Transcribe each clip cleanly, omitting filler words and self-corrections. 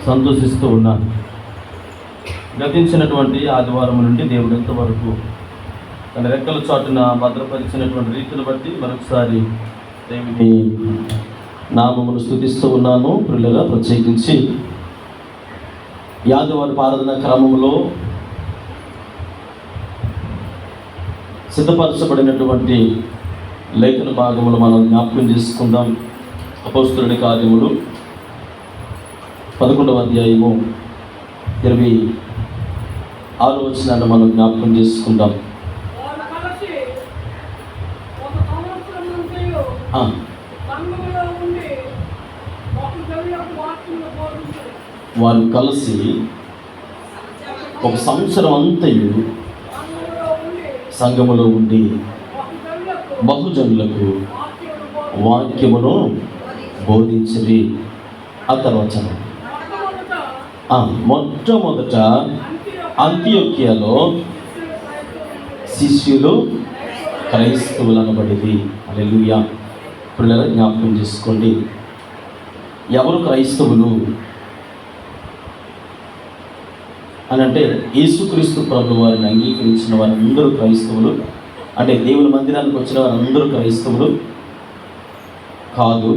సంతోషిస్తూ ఉన్నాను. గతించినటువంటి ఆదివారం నుండి దేవుడు ఎంతవరకు తన రెక్కల చాటున భద్రపరిచినటువంటి రీతిని బట్టి మరొకసారి దేవుని నామమును స్తుతిస్తూ ఉన్నాను. ప్రియులారా, ప్రత్యేకించి ఆదివారం ఆరాధన క్రమంలో సిద్ధపరచబడినటువంటి లేఖన భాగములు మనం జ్ఞాపకం చేసుకుందాం. అపోస్తలుని కార్యములు 11వ అధ్యాయము 26వ వచనాన్ని మనం జ్ఞాపకం చేసుకుందాం. వారు కలిసి ఒక సంవత్సరం అంతయు సంఘములో ఉండి బహుజనులకు వాక్యమును బోధించిరి. ఆ తర్వాత మొట్టమొదట అంతియొక్యలో శిష్యులు క్రైస్తవులు అనబడింది. హల్లెలూయా. పిల్లల జ్ఞాపకం చేసుకోండి, ఎవరు క్రైస్తవులు అని అంటే యేసుక్రీస్తు ప్రభు వారిని అంగీకరించిన వారందరూ క్రైస్తవులు. అంటే దేవుని మందిరానికి వచ్చిన వారందరూ క్రైస్తవులు కాదు.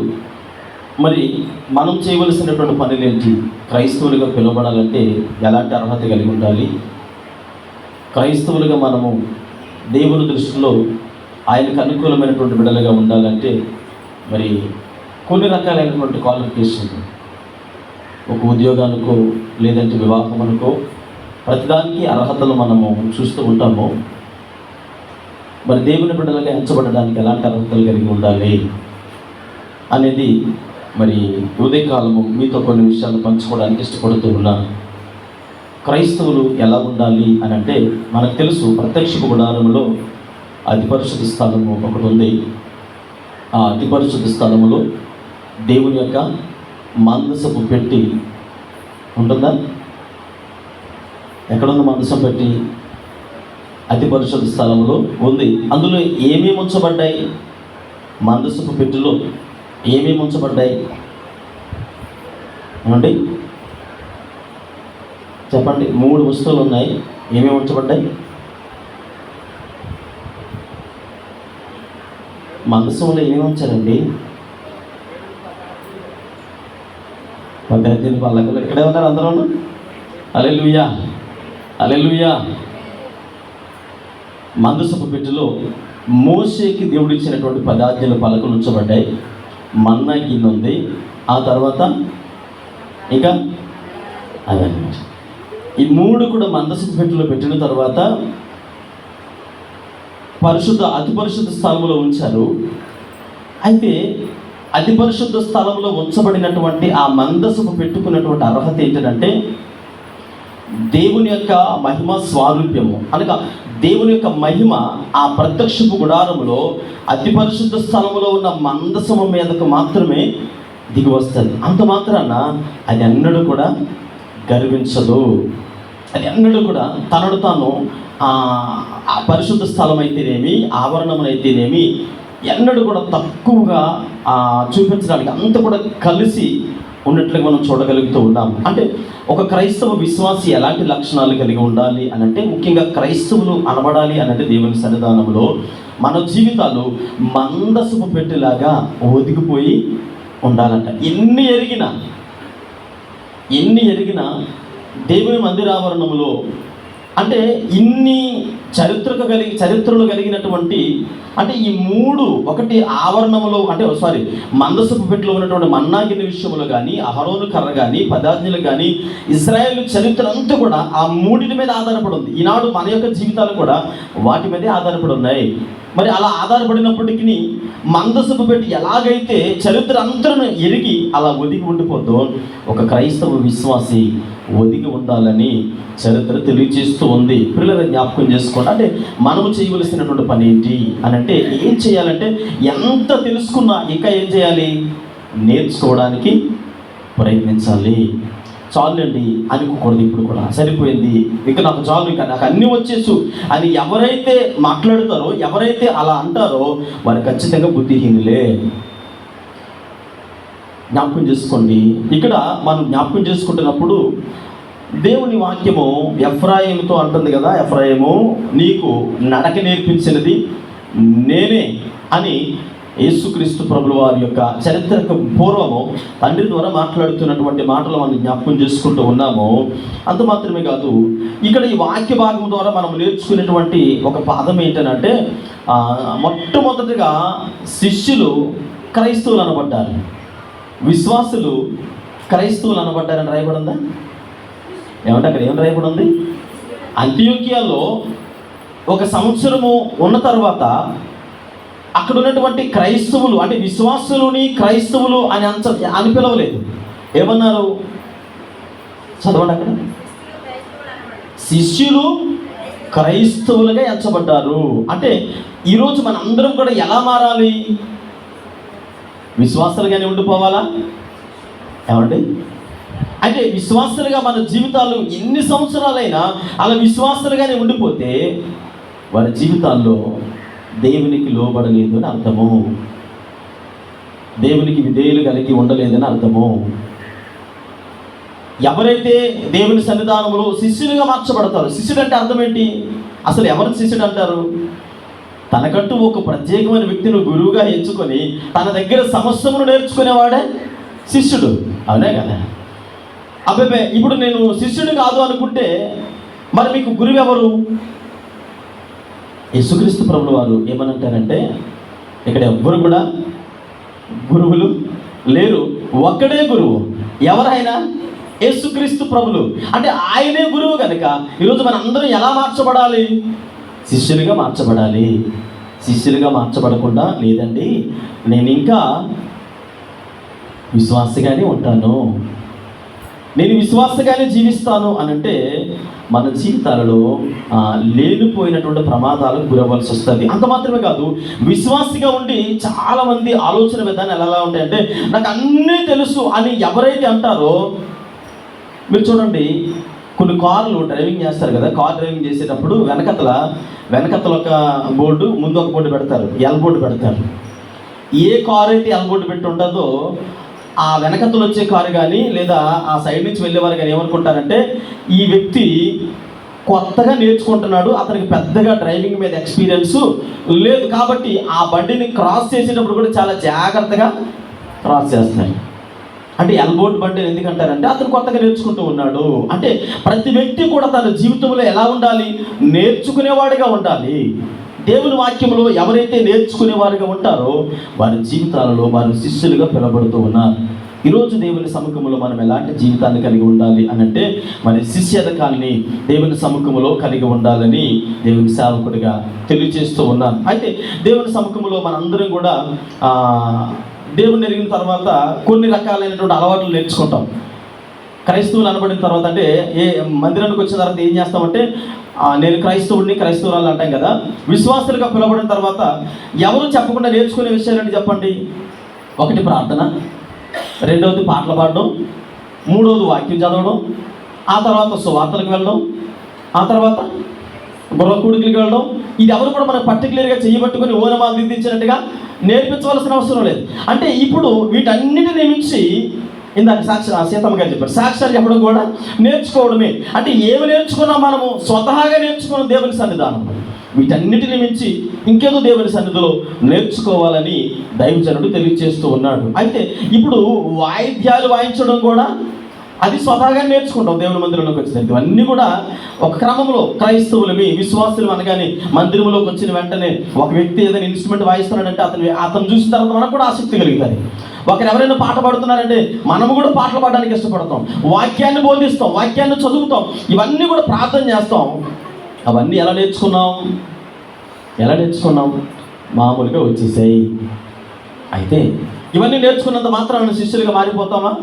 మరి మనం చేయవలసినటువంటి పనులు ఏంటి? క్రైస్తవులుగా పిలువబడాలంటే ఎలాంటి అర్హత కలిగి ఉండాలి? క్రైస్తవులుగా మనము దేవుని దృష్టిలో ఆయనకు అనుకూలమైనటువంటి బిడ్డలుగా ఉండాలంటే మరి కొన్ని రకాలైనటువంటి క్వాలిఫికేషన్, ఒక ఉద్యోగానికో లేదంటే వివాహమునకో ప్రతిదానికి అర్హతలు మనము చూస్తూ ఉంటాము. మరి దేవుని బిడ్డలుగా ఎంచబడడానికి ఎలాంటి అర్హతలు కలిగి ఉండాలి అనేది మరి ఉదయకాలము మీతో కొన్ని విషయాలు పంచుకోవడానికి ఇష్టపడుతూ ఉన్నాను. క్రైస్తవులు ఎలా ఉండాలి అని అంటే మనకు తెలుసు, ప్రత్యక్ష గుడారములో అతి పరిశుద్ధ స్థలము ఒకటి ఉంది. ఆ అతి పరిశుద్ధ స్థలములో దేవుని యొక్క మందసపు పెట్టి ఉంటుందా? ఎక్కడుంది మందసం పెట్టి? అతి పరిశుద్ధ స్థలంలో ఉంది. అందులో ఏమేమి ఉంచబడ్డాయి? మందసపు పెట్టిలో ఏమేమి ఉంచబడ్డాయి ఏమండి? చెప్పండి. 3 వస్తువులు ఉన్నాయి. ఏమేమి ఉంచబడ్డాయి? మందసంలో ఏమేమి ఉంచారండి? పద్దెనిమిది పల్లకలు ఇక్కడే ఉన్నారు అందరూ. హల్లెలూయా, హల్లెలూయా. మందసపు పెట్టెలో మోషేకి దేవుడు ఇచ్చినటువంటి 10 ఆజ్ఞల పలకలు ఉంచబడ్డాయి. మన్నా గిన్నె ఉంది. ఆ తర్వాత ఇంకా అదన్నమాట. ఈ 3 కూడా మందసపు పెట్టెలో పెట్టిన తర్వాత అతి పరిశుద్ధ స్థలంలో ఉంచారు. అయితే అతి పరిశుద్ధ స్థలంలో ఉంచబడినటువంటి ఆ మందసపు పెట్టుకున్నటువంటి అర్హత ఏంటంటే దేవుని యొక్క మహిమ స్వారూప్యము అనగా దేవుని యొక్క మహిమ ఆ ప్రత్యక్షపు గుడారములో అతి పరిశుద్ధ స్థలములో ఉన్న మందసము మీదకు మాత్రమే దిగి వస్తుంది. అంత మాత్రాన అది ఎన్నడూ కూడా గర్వించదు. అది ఎన్నడూ కూడా తనను తాను ఆ పరిశుద్ధ స్థలం అయితేనేమి, ఆవరణమునైతేనేమి ఎన్నడూ కూడా తక్కువగా చూపించడానికి అంత కూడా కలిసి ఉన్నట్లుగా మనం చూడగలుగుతూ ఉన్నాము. అంటే ఒక క్రైస్తవ విశ్వాసి ఎలాంటి లక్షణాలు కలిగి ఉండాలి అని అంటే, ముఖ్యంగా క్రైస్తవులు అనబడాలి అనంటే దేవుని సన్నిధానంలో మన జీవితాలు మందసపు పెట్టేలాగా ఒదిగిపోయి ఉండాలంట. ఎన్ని ఎరిగినా దేవుని మందిరావరణంలో అంటే ఇన్ని చరిత్రలు కలిగినటువంటి అంటే ఈ 3 ఒకటి ఆవరణములో అంటే మందసపు పెట్టెలో ఉన్నటువంటి మన్నా గిన్నె విషయంలో కానీ, అహరోను కర్ర కానీ, 10 ఆజ్ఞలు కానీ, ఇశ్రాయేలు చరిత్ర అంతా కూడా ఆ 3 మీద ఆధారపడి ఉంది. ఈనాడు మన యొక్క జీవితాలు కూడా వాటి మీదే ఆధారపడి ఉన్నాయి. మరి అలా ఆధారపడినప్పటికీ మందసపు పెట్టి ఎలాగైతే చరిత్ర అంతను ఎరిగి అలా ఒదిగి ఉండిపోద్దో, ఒక క్రైస్తవ విశ్వాసి ఒదిగి ఉండాలని చరిత్ర తెలియజేస్తూ ఉంది. పిల్లలను జ్ఞాపకం చేసుకోండి. అంటే మనము చేయవలసినటువంటి పని ఏంటి అని అంటే, ఏం చేయాలంటే ఎంత తెలుసుకున్నా ఇంకా ఏం చేయాలి? నేర్చుకోవడానికి ప్రయత్నించాలి. చాలండి అనుకోకూడదు. ఇప్పుడు కూడా సరిపోయింది, ఇక నాకు చాలు, ఇక నాకు అన్నీ వచ్చేసు అని ఎవరైతే మాట్లాడతారో, ఎవరైతే అలా అంటారో వారు ఖచ్చితంగా బుద్ధిహీనులే. జ్ఞాపకం చేసుకోండి. ఇక్కడ మనం జ్ఞాపకం చేసుకుంటున్నప్పుడు దేవుని వాక్యము ఎఫ్రాయిముతో అంటుంది కదా, ఎఫ్రాయిము నీకు నడక నేర్పించినది నేనే అని యేసుక్రీస్తు ప్రభుల వారి యొక్క చరిత్రకు పూర్వము తండ్రి ద్వారా మాట్లాడుతున్నటువంటి మాటలు మనం జ్ఞాపకం చేసుకుంటూ ఉన్నాము. అంత మాత్రమే కాదు, ఇక్కడ ఈ వాక్య భాగం ద్వారా మనం నేర్చుకునేటువంటి ఒక పాదం ఏంటంటే, మొట్టమొదటిగా శిష్యులు క్రైస్తవులు అనబడ్డారు, విశ్వాసులు క్రైస్తవులు అనబడ్డారని రాయబడి ఉందా? ఏమంటే అక్కడ ఏం రాయబడి ఉంది? అంతియోకియాలో 1 సంవత్సరము ఉన్న తర్వాత అక్కడ ఉన్నటువంటి క్రైస్తవులు అంటే విశ్వాసులని క్రైస్తవులు అని పిలవలేదు. ఏమన్నారు? చదవండి అక్కడ. శిష్యులు క్రైస్తవులుగా ఎంచబడ్డారు. అంటే ఈరోజు మన అందరం కూడా ఎలా మారాలి? విశ్వాసులుగానే ఉండిపోవాలా? ఏమండి? అంటే విశ్వాసులుగా మన జీవితాలు ఎన్ని సంవత్సరాలైనా అలా విశ్వాసులుగానే ఉండిపోతే వారి జీవితాల్లో దేవునికి లోబడలేదు అని అర్థము, దేవునికి విధేయులు కలిగి ఉండలేదని అర్థము. ఎవరైతే దేవుని సన్నిధానంలో శిష్యులుగా మార్చబడతారో, శిష్యుడు అంటే అర్థం ఏంటి? అసలు ఎవరిని శిష్యుడు అంటారు? తనకంటూ ఒక ప్రత్యేకమైన వ్యక్తిని గురువుగా ఎంచుకొని తన దగ్గర సమస్యను నేర్చుకునేవాడే శిష్యుడు. అవునే కదా? అబ్బాయి ఇప్పుడు నేను శిష్యుడు కాదు అనుకుంటే మరి మీకు గురువు ఎవరు? యేసుక్రీస్తు ప్రభుల వారు ఏమనంటారంటే, ఇక్కడ ఎవ్వరు కూడా గురువులు లేరు, ఒక్కడే గురువు. ఎవరైనా? యేసుక్రీస్తు ప్రభులు. అంటే ఆయనే గురువు కనుక ఈరోజు మన అందరం ఎలా మార్చబడాలి? శిష్యులుగా మార్చబడాలి. శిష్యులుగా మార్చబడకుండా లేదండి నేను ఇంకా విశ్వాసగానే ఉంటాను, నేను విశ్వాసగానే జీవిస్తాను అనంటే మన జీవితాలలో లేనిపోయినటువంటి ప్రమాదాలకు గురవ్వాల్సి వస్తుంది. అంత మాత్రమే కాదు, విశ్వాసిగా ఉండి చాలామంది ఆలోచన విధానం ఎలా ఉంటాయంటే నాకు అన్నీ తెలుసు అని ఎవరైతే అంటారో, మీరు చూడండి కొన్ని కార్లు డ్రైవింగ్ చేస్తారు కదా, కార్ డ్రైవింగ్ చేసేటప్పుడు వెనకతల ఒక బోర్డు, ముందు ఒక బోర్డు పెడతారు, ఎల్ బోర్డు పెడతారు. ఏ కార్ అయితే ఎల్ బోర్డు పెట్టి ఉంటుందో ఆ వెనకతలు వచ్చే కారు కానీ లేదా ఆ సైడ్ నుంచి వెళ్ళేవారు కానీ ఏమనుకుంటారంటే ఈ వ్యక్తి కొత్తగా నేర్చుకుంటున్నాడు, అతనికి పెద్దగా డ్రైవింగ్ మీద ఎక్స్పీరియన్స్ లేదు కాబట్టి ఆ బండిని క్రాస్ చేసేటప్పుడు కూడా చాలా జాగ్రత్తగా క్రాస్ చేస్తారు. అంటే ఎల్బోర్డ్ బండి ఎందుకంటారంటే అతను కొత్తగా నేర్చుకుంటూ ఉన్నాడు. అంటే ప్రతి వ్యక్తి కూడా తన జీవితంలో ఎలా ఉండాలి? నేర్చుకునేవాడిగా ఉండాలి. దేవుని వాక్యంలో ఎవరైతే నేర్చుకునేవారుగా ఉంటారో వారి జీవితాలలో వారి శిష్యులుగా పిలువబడుతూ ఉన్నారు. ఈరోజు దేవుని సముఖంలో మనం ఎలాంటి జీవితాన్ని కలిగి ఉండాలి అనంటే మరి శిష్యరకాన్ని దేవుని సముఖంలో కలిగి ఉండాలని దేవుని సేవకుడిగా తెలియజేస్తూ ఉన్నాను. అయితే దేవుని సముఖంలో మనందరం కూడా దేవుని ఎరిగిన తర్వాత కొన్ని రకాలైనటువంటి అలవాట్లు నేర్చుకుంటాం. క్రైస్తవులు అనబడిన తర్వాత అంటే ఏ మందిరానికి వచ్చిన తర్వాత ఏం చేస్తామంటే నేను క్రైస్తవురాలు అంటాం కదా. విశ్వాసులుగా పిలవబడిన తర్వాత ఎవరు చెప్పకుండా నేర్చుకునే విషయాలంటే చెప్పండి. 1 ప్రార్థన, 2వది పాటలు పాడడం, 3వది వాక్యం చదవడం, ఆ తర్వాత సువార్తలకు వెళ్ళడం, ఆ తర్వాత గొర్రె కూడికలకు వెళ్ళడం. ఇది ఎవరు కూడా మనకు పర్టికులర్గా చేయబట్టుకుని ఓనమాలు దిద్దించినట్టుగా నేర్పించవలసిన అవసరం లేదు. అంటే ఇప్పుడు వీటన్నిటిని మించి ఇందాక సీతమ్మ గారు చెప్పారు, సాక్ష్యాలు చెప్పడం కూడా నేర్చుకోవడమే. అంటే ఏమి నేర్చుకున్నా మనము స్వతహాగా నేర్చుకున్న దేవుని సన్నిధానం, వీటన్నిటిని మించి ఇంకేదో దేవుని సన్నిధిలో నేర్చుకోవాలని దైవజనుడు తెలియజేస్తూ ఉన్నాడు. అయితే ఇప్పుడు వాయిద్యాలు వాయించడం కూడా అది స్వతహాగా నేర్చుకుంటాం. దేవుని మందిరంలోకి వచ్చినట్టు ఇవన్నీ కూడా ఒక క్రమంలో క్రైస్తవులమి విశ్వాసులు అనగానే మందిరంలోకి వచ్చిన వెంటనే ఒక వ్యక్తి ఏదైనా ఇన్స్ట్రుమెంట్ వాయిస్తున్నాడంటే అతను చూసిన తర్వాత మనకు కూడా ఆసక్తి కలుగుతుంది. ఒకరు ఎవరైనా పాట పాడుతున్నారంటే మనము కూడా పాటలు పాడడానికి ఇష్టపడతాం, వాక్యాన్ని బోధిస్తాం, వాక్యాన్ని చదువుతాం, ఇవన్నీ కూడా ప్రార్థన చేస్తాం. అవన్నీ ఎలా నేర్చుకున్నాం? మామూలుగా వచ్చేసాయి. అయితే ఇవన్నీ నేర్చుకున్నంత మాత్రాన శిష్యులుగా మారిపోతామా?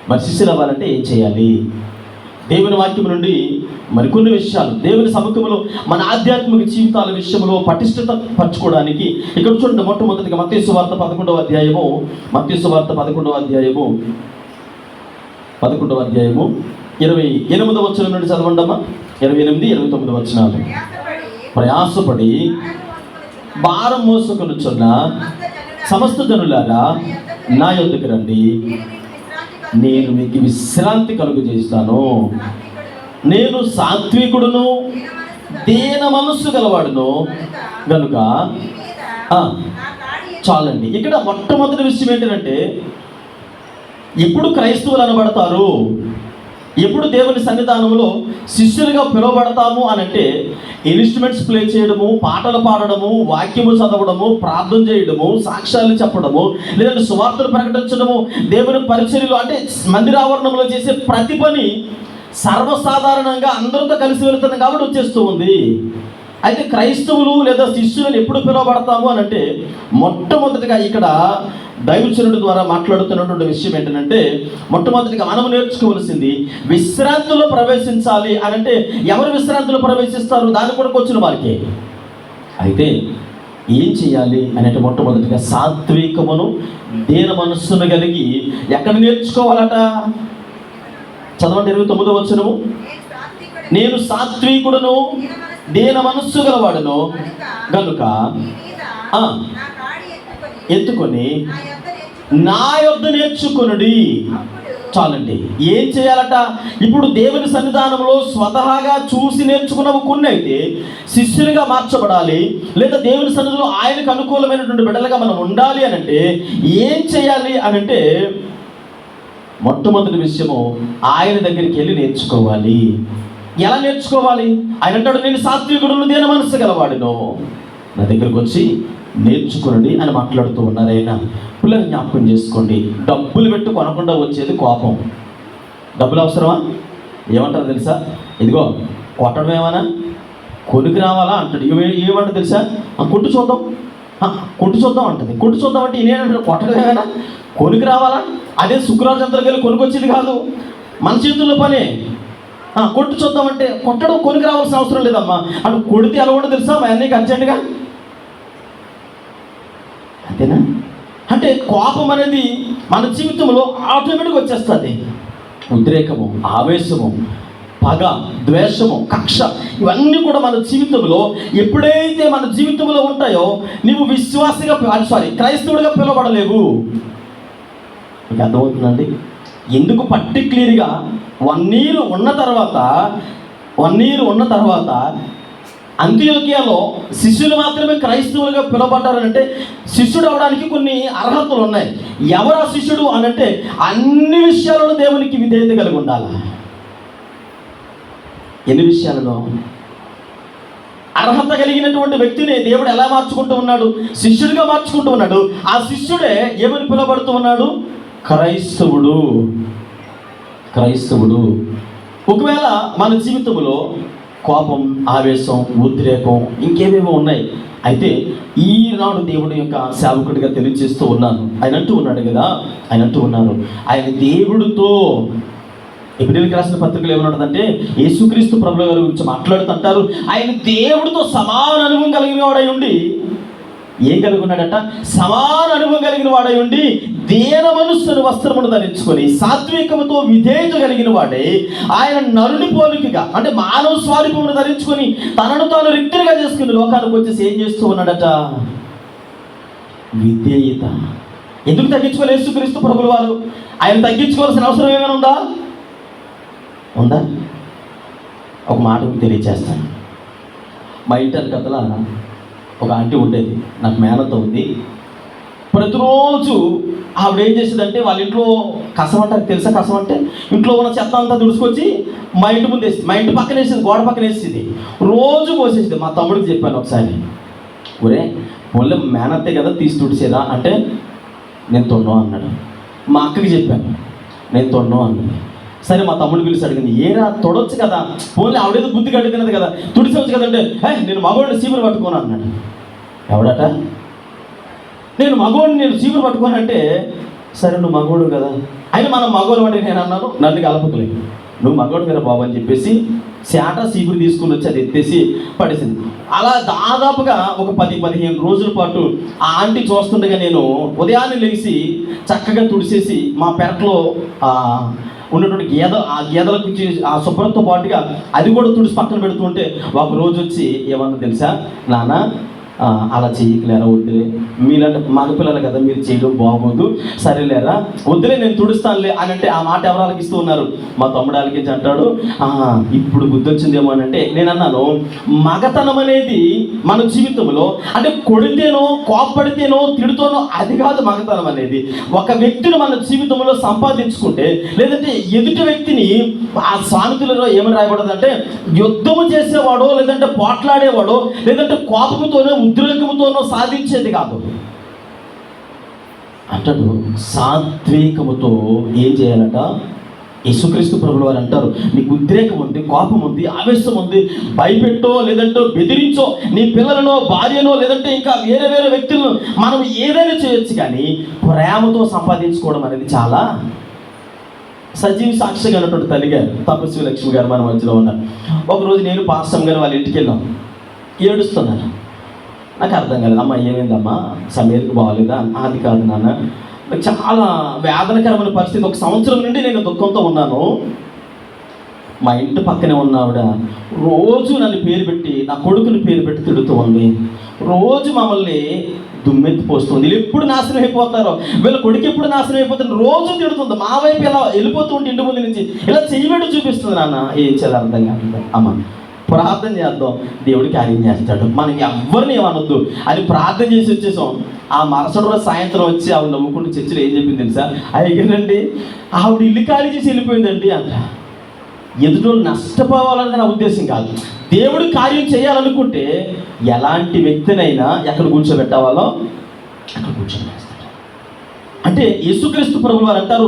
మరి శిష్యులు అవ్వాలంటే ఏం చేయాలి? దేవుని వాక్యం నుండి మరికొన్ని విషయాలు దేవుని సముఖంలో మన ఆధ్యాత్మిక జీవితాల విషయంలో పటిష్టత పరచుకోవడానికి ఇక్కడ చూడండి. మొట్టమొదటిగా మత్తయి సువార్త 11వ అధ్యాయము 28వ వచనం నుండి చదవండమ్మా. 28, 29 వచనాలు. ప్రయాసపడి భారం మోసుకొనుచున్న సమస్త జనులారా నా యొద్దకు రండి, నేను మీకు విశ్రాంతి కలుగు చేస్తాను. నేను సాత్వికుడును దీన మనస్సు గలవాడును గనుక. చాలండి. ఇక్కడ మొట్టమొదటి విషయం ఏంటంటే, ఎప్పుడు క్రైస్తవులు అనబడతారు, ఎప్పుడు దేవుని సన్నిధానంలో శిష్యులుగా పిలువబడతాము అని అంటే, ఇన్స్ట్రుమెంట్స్ ప్లే చేయడము, పాటలు పాడడము, వాక్యము చదవడము, ప్రార్థన చేయడము, సాక్ష్యాలు చెప్పడము, లేదంటే సువార్తలు ప్రకటించడము, దేవుని పరిచర్యలు, అంటే మందిరావరణంలో చేసే ప్రతి పని సర్వసాధారణంగా అందరితో కలిసి వెళుతుంది కాబట్టి వచ్చేస్తూ ఉంది. అయితే క్రైస్తవులు లేదా శిష్యులను ఎప్పుడు పిలువబడతాము అని అంటే, మొట్టమొదటిగా ఇక్కడ దైవజనుడి ద్వారా మాట్లాడుతున్నటువంటి విషయం ఏంటంటే, మొట్టమొదటిగా మనం నేర్చుకోవలసింది విశ్రాంతిలో ప్రవేశించాలి అని అంటే, ఎవరు విశ్రాంతిలో ప్రవేశిస్తారు? దాని కొరకు వచ్చిన వారికి. అయితే ఏం చేయాలి అంటే, మొట్టమొదటిగా సాత్వికమును దీన మనస్సును కలిగి ఎక్కడ నేర్చుకోవాలట? చదవండి 29వ వచనము. నేను సాత్వికుడును దీన మనస్సు గలవాడును గనుక ఎత్తుకొని నా యొద్ద నేర్చుకొనుడి. చాలండి. ఏం చేయాలట? ఇప్పుడు దేవుని సన్నిధానంలో స్వతహాగా చూసి నేర్చుకున్నవి కొన్ని అయితే శిష్యులుగా మార్చబడాలి, లేదా దేవుని సన్నిధిలో ఆయనకు అనుకూలమైనటువంటి బిడ్డలుగా మనం ఉండాలి అని అంటే ఏం చేయాలి అని అంటే, మొట్టమొదటి విషయము ఆయన దగ్గరికి వెళ్ళి నేర్చుకోవాలి. ఎలా నేర్చుకోవాలి? ఆయన అంటాడు, నేను సాత్వికుడును దీన మనస్సు గలవాడును, నా దగ్గరకు వచ్చి నేర్చుకునండి అని మాట్లాడుతూ ఉన్నారు ఆయన. పిల్లలు జ్ఞాపకం చేసుకోండి, డబ్బులు పెట్టి కొనకుండా వచ్చేది కోపం. డబ్బులు అవసరమా? ఏమంటారు తెలుసా? ఇదిగో కొట్టడం ఏమన్నా కొనుక్కు రావాలా అంటాడు. ఏమంటారు తెలుసా? కొట్టు చూద్దాం, కొట్టు చూద్దాం అంటది. కొట్టు చూద్దాం అంటే నేనంటాడు కొట్టడం ఏమైనా కొనుక్కు రావాలా? అదే శుక్రవారం చంద్రకి వెళ్ళి కొనుక్కొచ్చేది కాదు, మన చేతుల్లో పనే. కొట్టు చూద్దామంటే కొట్టడం కొనుక్కు రావాల్సిన అవసరం లేదమ్మా. అటు కొడితే ఎలా కూడా తెలుసా? మా అన్నయ్యకి అర్జెంటుగా. అంతేనా? అంటే కోపం అనేది మన జీవితంలో ఆటోమేటిక్గా వచ్చేస్తుంది. ఉద్రేకము, ఆవేశము, పగ, ద్వేషము, కక్ష, ఇవన్నీ కూడా మన జీవితంలో ఎప్పుడైతే మన జీవితంలో ఉంటాయో నువ్వు విశ్వాసిగా క్రైస్తవుడిగా పిలువబడలేవు. మీకు అర్థమవుతుందండి? ఎందుకు పర్టిక్యులర్గా 1 year ఉన్న తర్వాత అంతియోకియాలో శిష్యులు మాత్రమే క్రైస్తవులుగా పిలువబడ్డారంటే, శిష్యుడు అవడానికి కొన్ని అర్హతలు ఉన్నాయి. ఎవరు ఆ శిష్యుడు అనంటే, అన్ని విషయాలలో దేవునికి విధేయత కలిగి ఉండాలి. ఎన్ని విషయాలలో? అర్హత కలిగినటువంటి వ్యక్తిని దేవుడు ఎలా మార్చుకుంటూ ఉన్నాడు? శిష్యుడిగా మార్చుకుంటూ ఉన్నాడు. ఆ శిష్యుడే ఏమని పిలువబడుతూ ఉన్నాడు? క్రైస్తవుడు. ఒకవేళ మన జీవితంలో కోపం, ఆవేశం, ఉద్రేకం, ఇంకేమేమో ఉన్నాయి. అయితే ఈనాడు దేవుడి యొక్క సేవకుడిగా తెలియజేస్తూ ఉన్నాను. ఆయన అంటూ ఉన్నాడు కదా, ఆయన దేవుడితో, ఎబ్రియులకు రాసిన పత్రికలు ఏమన్నదంటే, యేసుక్రీస్తు ప్రభువు గారి గురించి మాట్లాడుతుంటారు. ఆయన దేవుడితో సమాన అనుభవం కలిగిన వాడై ఉండి, ఏం కలిగి ఉన్నాడట? సమాన అనుభవం కలిగిన వాడై ఉండి దీన మనస్సును వస్త్రమును ధరించుకొని సాత్వికముతో విధేయత కలిగిన వాడే ఆయన నరుని పోలికగా, అంటే మానవ స్వరూపమును ధరించుకొని తనను తాను రిక్తులుగా చేసుకుని లోకానికి వచ్చేసి ఏం చేస్తూ ఉన్నాడట? విధేయత. ఎందుకు తగ్గించుకోవాలి యేసుక్రీస్తు ప్రభువు వారు? ఆయన తగ్గించుకోవాల్సిన అవసరం ఏమైనా ఉందా? ఒక మాట తెలియచేస్తాను. మా ఇంటర్ కథల ఒక ఆంటీ ఉండేది, నాకు మేనత ఉంది. ప్రతిరోజు ఆవిడ ఏం చేసేదంటే, వాళ్ళ ఇంట్లో కసం అంటే తెలుసా? కసం అంటే ఇంట్లో ఉన్న చెత్త అంతా తుడుచుకొచ్చి మా ఇంటి ముందు వేసింది, మా ఇంటి పక్కన వేసేది, గోడ పక్కన వేసేది, రోజు పోసేసింది. మా తమ్ముడికి చెప్పాను ఒకసారి, ఒరే పొలం మేనత్తే కదా తీసి తుడిచేదా అంటే, నేను తొండం అన్నాడు. మా అక్కకి చెప్పాను, నేను తొండం అన్నాడు. సరే మా తమ్ముడు పిలిచి అడిగింది, ఏరా తొడొచ్చు కదా, పోన్లే ఆవిడేదో బుద్ధి కడుగుతున్నది కదా, తుడిచవచ్చు కదంటే, నేను మగవాడిని చీపురు పట్టుకోను అన్నాడు. ఎవడట? నేను మగవాడిని, నేను చీపురు పట్టుకోనంటే, సరే నువ్వు మగవాడు కదా, అయినా మనం మగవాడు అంటే నేను అన్నాను, నన్ను కలపకలేదు, నువ్వు మగవాడు కదా బాబు అని చెప్పేసి శాట చీపురు తీసుకుని వచ్చి అది ఎత్తేసి పడేసింది. అలా దాదాపుగా ఒక 10-15 రోజుల పాటు ఆ ఆంటీ చూస్తుండగా నేను ఉదయాన్నే లేచి చక్కగా తుడిసేసి మా పెరట్లో ఉన్నటువంటి ఆ గేదెలకు ఆ శుభ్రంతో పాటుగా అది కూడా తుడిసి పక్కన పెడుతుంటే, ఒక రోజు వచ్చి ఏమన్నా తెలుసా, నాన్న అలా చెయ్యలేరా, వద్దులే, మీలాంటి మగపిల్లలు కదా, మీరు చేయడం బాగోదు, సరేలేరా, వద్దులే నేను తుడుస్తానులే అని అంటే ఆ మాట ఎవరు ఆలకిస్తూ ఉన్నారు? మా తమ్ముడు ఆలకించి అంటాడు, ఇప్పుడు బుద్ధి వచ్చిందేమో అని అంటే నేను అన్నాను, మగతనం అనేది మన జీవితంలో అంటే కొడితేనో కోప్పడితేనో తిడుతోనో అది కాదు మగతనం అనేది. ఒక వ్యక్తిని మన జీవితంలో సంపాదించుకుంటే, లేదంటే ఎదుటి వ్యక్తిని ఆ సామెతలలో ఏమని రాయబడదు అంటే, యుద్ధము చేసేవాడో లేదంటే పోట్లాడేవాడో లేదంటే కోపముతోనో ఉద్రేకముతోనో సాధించేది కాదు అంటాడు. సాత్వికముతో ఏం చేయాలట? యేసుక్రీస్తు ప్రభువు వారు అంటారు, నీకు ఉద్రేకం ఉంది, కోపం ఉంది, ఆవేశం ఉంది, భయపెట్టో లేదంటే బెదిరించో నీ పిల్లలనో భార్యనో లేదంటే ఇంకా వేరే వేరే వ్యక్తులను మనం ఏదైనా చేయొచ్చు, కానీ ప్రేమతో సంపాదించుకోవడం అనేది చాలా సజీవ సాక్షిగా ఉన్నటువంటి తల్లిగారు తపస్వి లక్ష్మి గారు మన మధ్యలో ఉన్నారు. ఒకరోజు నేను పాస్టమ్ గారు వాళ్ళ ఇంటికి వెళ్ళాం. ఏడుస్తున్నాను. నాకు అర్థం కాలేదు, అమ్మ ఏమైందమ్మా, సమయానికి బాగోలేదా? అది కాదు నాన్న, చాలా వేదనకరమైన పరిస్థితి, 1 సంవత్సరం నుండి నేను దుఃఖంతో ఉన్నాను. మా ఇంటి పక్కనే ఉన్న ఆవిడ రోజు నన్ను పేరు పెట్టి, నా కొడుకుని పేరు పెట్టి తిడుతూ ఉంది. రోజు మమ్మల్ని దుమ్మెత్తి పోస్తుంది. వీళ్ళు ఎప్పుడు నాశనం అయిపోతారో, వీళ్ళ కొడుకు ఎప్పుడు నాశనం అయిపోతారు రోజు తిడుతుంది. మా వైపు ఇలా వెళ్ళిపోతూ ఉంటే ఇంటి ముందు నుంచి ఇలా చెయ్యబెట్టి చూపిస్తుంది. నాన్న ఏం చేయాలి అర్థం కాదు. అమ్మ ప్రార్థన చేద్దాం, దేవుడికి కార్యం చేస్తాడు, మనం ఎవరిని ఏమనొద్దు అని ప్రార్థన చేసి వచ్చేసాం. ఆ మరుసటి రోజు సాయంత్రం వచ్చి ఆవిడ నమ్ముకుంటూ చర్చిలో ఏం చెప్పింది తెలుసా? అయ్యండి ఆవిడ ఇల్లు ఖాళీ చేసి వెళ్ళిపోయిందండి అంట. ఎదుటోళ్ళు నష్టపోవాలన్నది నా ఉద్దేశం కాదు. దేవుడు కార్యం చేయాలనుకుంటే ఎలాంటి వ్యక్తినైనా ఎక్కడ కూర్చోబెట్టవాలో అక్కడ కూర్చోబెడతాడు. అంటే యేసుక్రీస్తు ప్రభువు వారు అంటారు,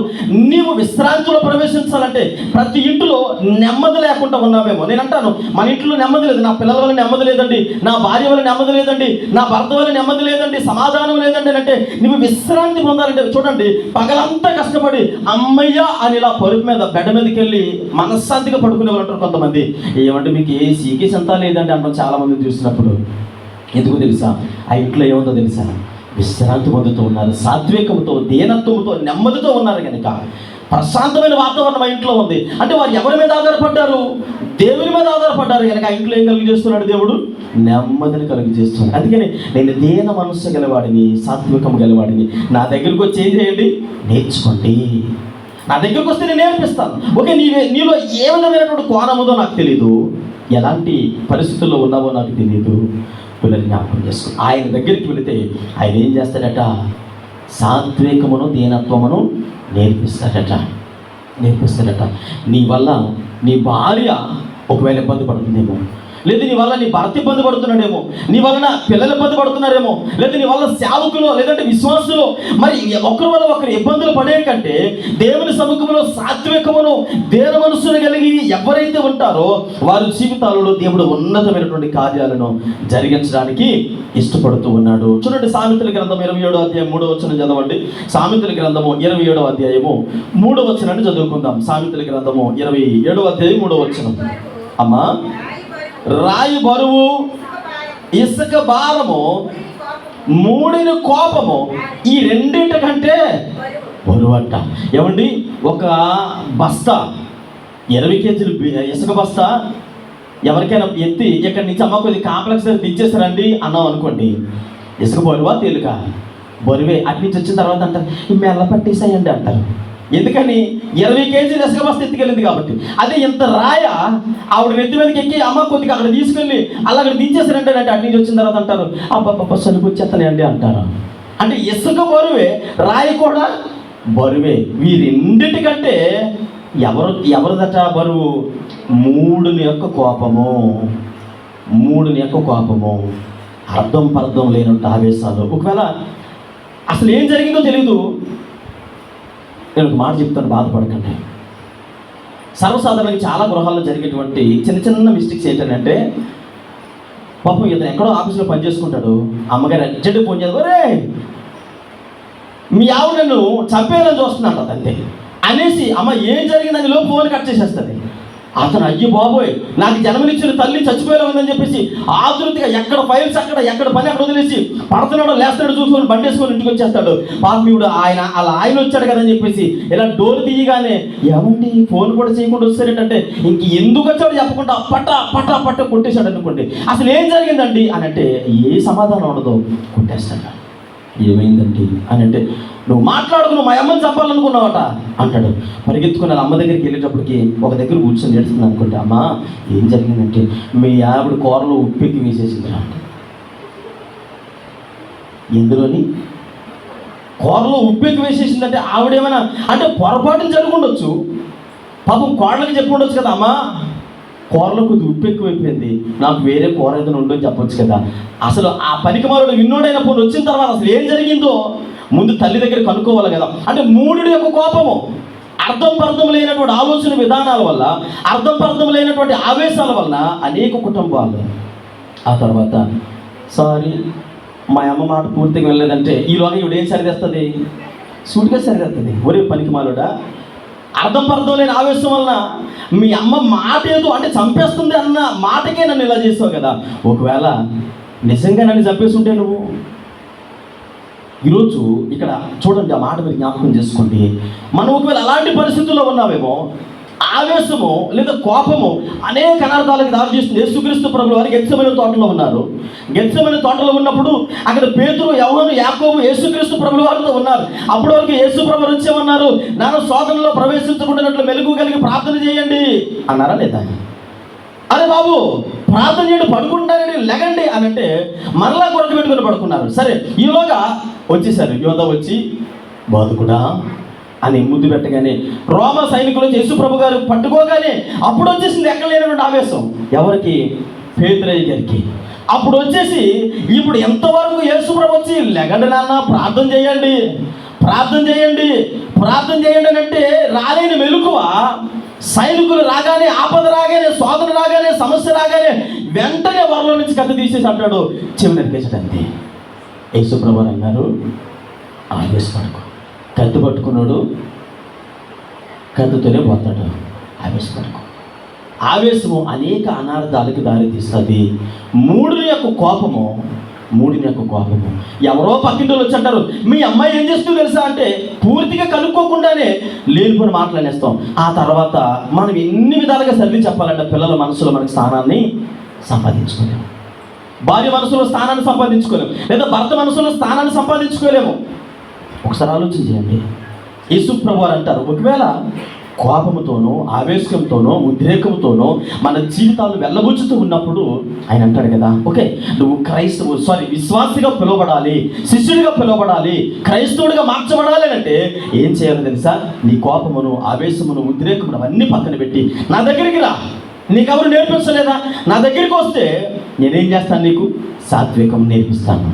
నీవు విశ్రాంతిలో ప్రవేశించాలంటే ప్రతి ఇంటిలో నెమ్మది లేకుండా ఉన్నామేమో. నేను అంటాను, మన ఇంట్లో నెమ్మది లేదు, నా పిల్లల వల్ల నెమ్మది లేదండి, నా భార్య వల్ల నెమ్మది లేదండి, నా భర్త వల్ల నెమ్మది లేదండి, సమాధానం లేదండి అంటే నువ్వు విశ్రాంతి పొందాలంటే చూడండి, పగలంతా కష్టపడి అమ్మయ్య అని ఇలా పరుపు మీద బెడ్ మీదకి వెళ్ళి మనశ్శాంతిగా పడుకునే వాళ్ళు అంటారు కొంతమంది. ఏమంటే మీకు ఏ సీకేస్ అంతా లేదండి అంటాం చాలా మందిని చూసినప్పుడు. ఎందుకు తెలుసా? ఆ ఇంట్లో ఏముందో తెలుసా? విశ్రాంతి పొందుతూ ఉన్నారు, సాత్వికంతో, దీనత్వంతో, నెమ్మదితో ఉన్నారు కనుక ప్రశాంతమైన వాతావరణం ఆ ఇంట్లో ఉంది. అంటే వారు ఎవరి మీద ఆధారపడ్డారు? దేవుని మీద ఆధారపడ్డారు కనుక ఆ ఇంట్లో ఏం కలుగు చేస్తున్నాడు? దేవుడు నెమ్మదిని కలుగు చేస్తున్నాడు. అందుకని నేను దీన మనస్సు గలవాడిని, సాత్వికం గలవాడిని, నా దగ్గరికి వచ్చి ఏం చేయండి? నేర్చుకోండి. నా దగ్గరికి వస్తే నేను నేర్పిస్తాను. ఓకే, నీలో ఏ విధమైనటువంటి కోణముదో నాకు తెలియదు, ఎలాంటి పరిస్థితుల్లో ఉన్నావో నాకు తెలియదు, పిల్లలు జ్ఞాపకం చేసుకో. ఆయన దగ్గరికి వెళితే ఆయన ఏం చేస్తాడట? సాత్వికమును దీనత్వమును నేర్పిస్తాడట. నీ వల్ల నీ భార్య ఒకవేళ ఇబ్బంది పడుతుందేమో, లేదు నీ వల్ల నీ భర్త ఇబ్బంది పడుతున్నాడేమో, నీ వలన పిల్లలు ఇబ్బంది పడుతున్నారేమో, లేదా నీ వల్ల సేవకులు లేదంటే విశ్వాసులు మరి ఒకరి వల్ల ఒకరు ఇబ్బందులు పడే కంటే దేవుని సముఖంలో సాత్వికమును దీన మనస్సును కలిగి ఎవరైతే ఉంటారో వారి జీవితాలలో దేవుడు ఉన్నతమైనటువంటి కార్యాలను జరిగించడానికి ఇష్టపడుతూ ఉన్నాడు. చూడండి, సామెతల గ్రంథం 27వ అధ్యాయం 3వ వచనం చదవండి. సామెతల గ్రంథము 27వ అధ్యాయము 3వ వచనాన్ని చదువుకుందాం. సామెతల గ్రంథము 27వ అధ్యాయం 3వ వచనం. అమ్మా, రాయి బరువు, ఇసుక భారము, మూడిన కోపము, ఈ రెండింటికంటే బరువు అంట. ఏమండి, ఒక బస్తా 20 కేజీలు ఇసుక బస్తా ఎవరికైనా ఎత్తి ఇక్కడి నుంచి అమ్మ కొద్ది కాంప్లెక్స్ దించేస్తారండి అన్నాం అనుకోండి, ఇసుక బరువా తేలిక? బరువే. అటు నుంచి వచ్చిన తర్వాత అంటారు ఈ మెల్ల పట్టేసాయండి అంటారు. ఎందుకని? 20 కేజీలు ఇసుక బస్తా ఎత్తుకెళ్ళింది కాబట్టి. అదే ఇంత రాయ ఆవిడ నెత్తి మీదకి ఎక్కి అమ్మ కొద్దిగా అక్కడ తీసుకెళ్ళి అలా అక్కడ దించేసారంటే అటు నుంచి వచ్చిన తర్వాత అంటారు అబ్బా సలుపు వచ్చేస్తానండి అంటారు. అంటే ఇసుక బరువే, రాయి కూడా బరువే. వీరింటికంటే ఎవరిదట బరువు? మూడుని యొక్క కోపము, అర్థం పర్థం లేనట్టు ఆవేశాలు. ఒకవేళ అసలు ఏం జరిగిందో తెలీదు. నేను ఒక మాట చెప్తాను, బాధపడకండి. సర్వసాధారణంగా చాలా గృహాల్లో జరిగేటువంటి చిన్న మిస్టేక్స్ ఏంటంటే, పాపం ఇతను ఎక్కడో ఆఫీస్లో పనిచేసుకుంటాడు, అమ్మగారు అర్జెంట్ ఫోన్ చేస్తారు, ఒరే మీ ఆవిడ నన్ను చంపేయాలని చూస్తున్నాడు అంతే అనేసి అమ్మ ఏం జరిగిందని లోపు ఫోన్ కట్ చేసేస్తుంది. అతను అయ్యి బాబోయ్ నాకు జన్మనిచ్చిన తల్లి చచ్చిపోయేలా ఉందని చెప్పేసి ఆతృతిగా ఎక్కడ ఫైల్స్ ఎక్కడ పని అక్కడ వదిలేసి పడుతున్నాడో లేస్తాడో చూసుకొని బండేసుకొని ఇంటికి వచ్చేస్తాడు. పాపీవుడు ఆయన వచ్చాడు కదని చెప్పేసి ఇలా డోర్ తీయగానే ఏమండి ఫోన్ కూడా చేయకుండా వస్తారేంటంటే ఇంక ఎందుకు వచ్చాడో చెప్పకుండా పట్ట కొట్టేశాడు అనుకోండి. అసలు ఏం జరిగిందండి అని అంటే ఏ సమాధానం ఉండదు, కొట్టేస్తాడు. ఏమైందండి అని అంటే నువ్వు మాట్లాడుకున్నావు మా అమ్మని చంపాలనుకున్నావట అంటాడు. పరిగెత్తుకుని అమ్మ దగ్గరికి వెళ్ళేటప్పటికి ఒక దగ్గర కూర్చొని ఏడుస్తుంది అనుకుంటే, అమ్మా ఏం జరిగిందంటే మీ ఆవిడ కూరలో ఉప్పెక్కి వేసేసింది అంట. ఎందులోని కూరలో ఉప్పెక్కి వేసేసిందంటే ఆవిడేమైనా అంటే పొరపాటున జరిగి ఉండొచ్చు, పాపం కోడలకి చెప్పి ఉండొచ్చు కదా, అమ్మా కూరలో కొద్దిగా ఉప్పు ఎక్కువైపోయింది, నాకు వేరే కూర ఏదైనా ఉండని చెప్పొచ్చు కదా. అసలు ఆ పనికిమాలుడు విన్నోడైన పోనీ వచ్చిన తర్వాత అసలు ఏం జరిగిందో ముందు తల్లి దగ్గర కనుక్కోవాలి కదా. అంటే మూఢుడి యొక్క కోపము, అర్థం పర్థం లేనటువంటి ఆలోచన విధానాల వల్ల, అర్థం పర్థం లేనటువంటి ఆవేశాల వల్ల అనేక కుటుంబాలు ఆ తర్వాత సారీ మా అమ్మ మాట పూర్తిగా వెళ్ళలేదంటే ఈలోగా ఇవిడ ఏం సరిదేస్తుంది, సూటిగా సరిదేస్తుంది. ఒరే పనికిమాలుడా, అర్థం పర్థం లేని ఆవేశం వలన మీ అమ్మ మాట ఏదో అంటే చంపేస్తుంది అన్న మాటకే నన్ను ఇలా చేస్తావు కదా. ఒకవేళ నిజంగా నన్ను చంపేస్తుంటే నువ్వు ఈరోజు ఇక్కడ చూడండి, ఆ మాట మీరు జ్ఞాపకం చేసుకోండి. మనం ఒకవేళ అలాంటి పరిస్థితుల్లో ఉన్నామేమో, ఆవేశము లేదా కోపము అనేక అనర్థాలకు దారి చేస్తుంది. యేసుక్రీస్తు ప్రభువు వారు గెత్సేమనే తోటలో ఉన్నారు. గెత్సేమనే తోటలో ఉన్నప్పుడు అక్కడ పేతురు, యోహాను, యాకోబు యేసుక్రీస్తు ప్రభువు వారితో ఉన్నారు. అప్పటి వరకు యేసు ప్రభువు వచ్చేమన్నారు, నాన్న శోధనలో ప్రవేశించకుండానట్లు మెలుగు కలిగి ప్రార్థన చేయండి అన్నారా లేదా? అరే బాబు ప్రార్థన చేయండి, పడుకుంటారండి, లెగండి అని అంటే మరలా కొరకు పెట్టుకుని పడుకున్నారు. సరే ఈలోగా వచ్చేసారు. యోధ వచ్చి బాధకుడా అని ముద్దు పెట్టగానే రోమ సైనికులు యేసు ప్రభు గారు పట్టుకోగానే అప్పుడు వచ్చేసింది ఎక్కడ లేనటువంటి ఆవేశం. ఎవరికి? పేతురయ్య గారికి. అప్పుడు వచ్చేసి ఇప్పుడు ఎంతవరకు యేసు ప్రభు వచ్చి లెగండి నాన్న ప్రార్థన చేయండి అని అంటే రాలేని మెలకువ సైనికులు రాగానే, ఆపద రాగానే, శోధన రాగానే, సమస్య రాగానే వెంటనే వరలో నుంచి కత్తి తీసేసి అంటాడు, చెవి నరికేసాడంతే. యేసు ప్రభు అన్నారు ఆవేశపడుకో. కత్తి పట్టుకున్నాడు, కత్తితోనే పోతాడు. ఆవేశపడుకో. ఆవేశము అనేక అనార్థాలకు దారి తీస్తుంది. మూడిని యొక్క కోపము ఎవరో పక్కింటోళ్ళు వచ్చి అంటారు, మీ అమ్మాయి ఏం చేస్తుందో తెలుసా అంటే పూర్తిగా కనుక్కోకుండానే లేనిపోని మాట్లాడేస్తాం. ఆ తర్వాత మనం ఎన్ని విధాలుగా సర్ది చెప్పాలంటే పిల్లల మనసులో మనకి స్థానాన్ని సంపాదించుకోలేము, భార్య మనసులో స్థానాన్ని సంపాదించుకోలేము, లేదా భర్త మనసులో స్థానాన్ని సంపాదించుకోలేము. ఒకసారి ఆలోచన చేయండి. యేసు ప్రభు వారు అంటారు, ఒకవేళ కోపముతోనో, ఆవేశంతోనో, ఉద్రేకంతోనో మన జీవితాలు వెళ్ళబుచ్చుతూ ఉన్నప్పుడు ఆయన అంటాడు కదా, ఓకే నువ్వు విశ్వాసిగా పిలువబడాలి, శిష్యుడిగా పిలువబడాలి, క్రైస్తవుడిగా మార్చబడాలి అంటే ఏం చేయాలో తెలుసా? నీ కోపమును, ఆవేశమును, ఉద్రేకమును అవన్నీ పక్కన పెట్టి నా దగ్గరికి రా. నీకెవరు నేర్పించలేదా? నా దగ్గరికి వస్తే నేనేం చేస్తాను? నీకు సాత్వికం నేర్పిస్తాను,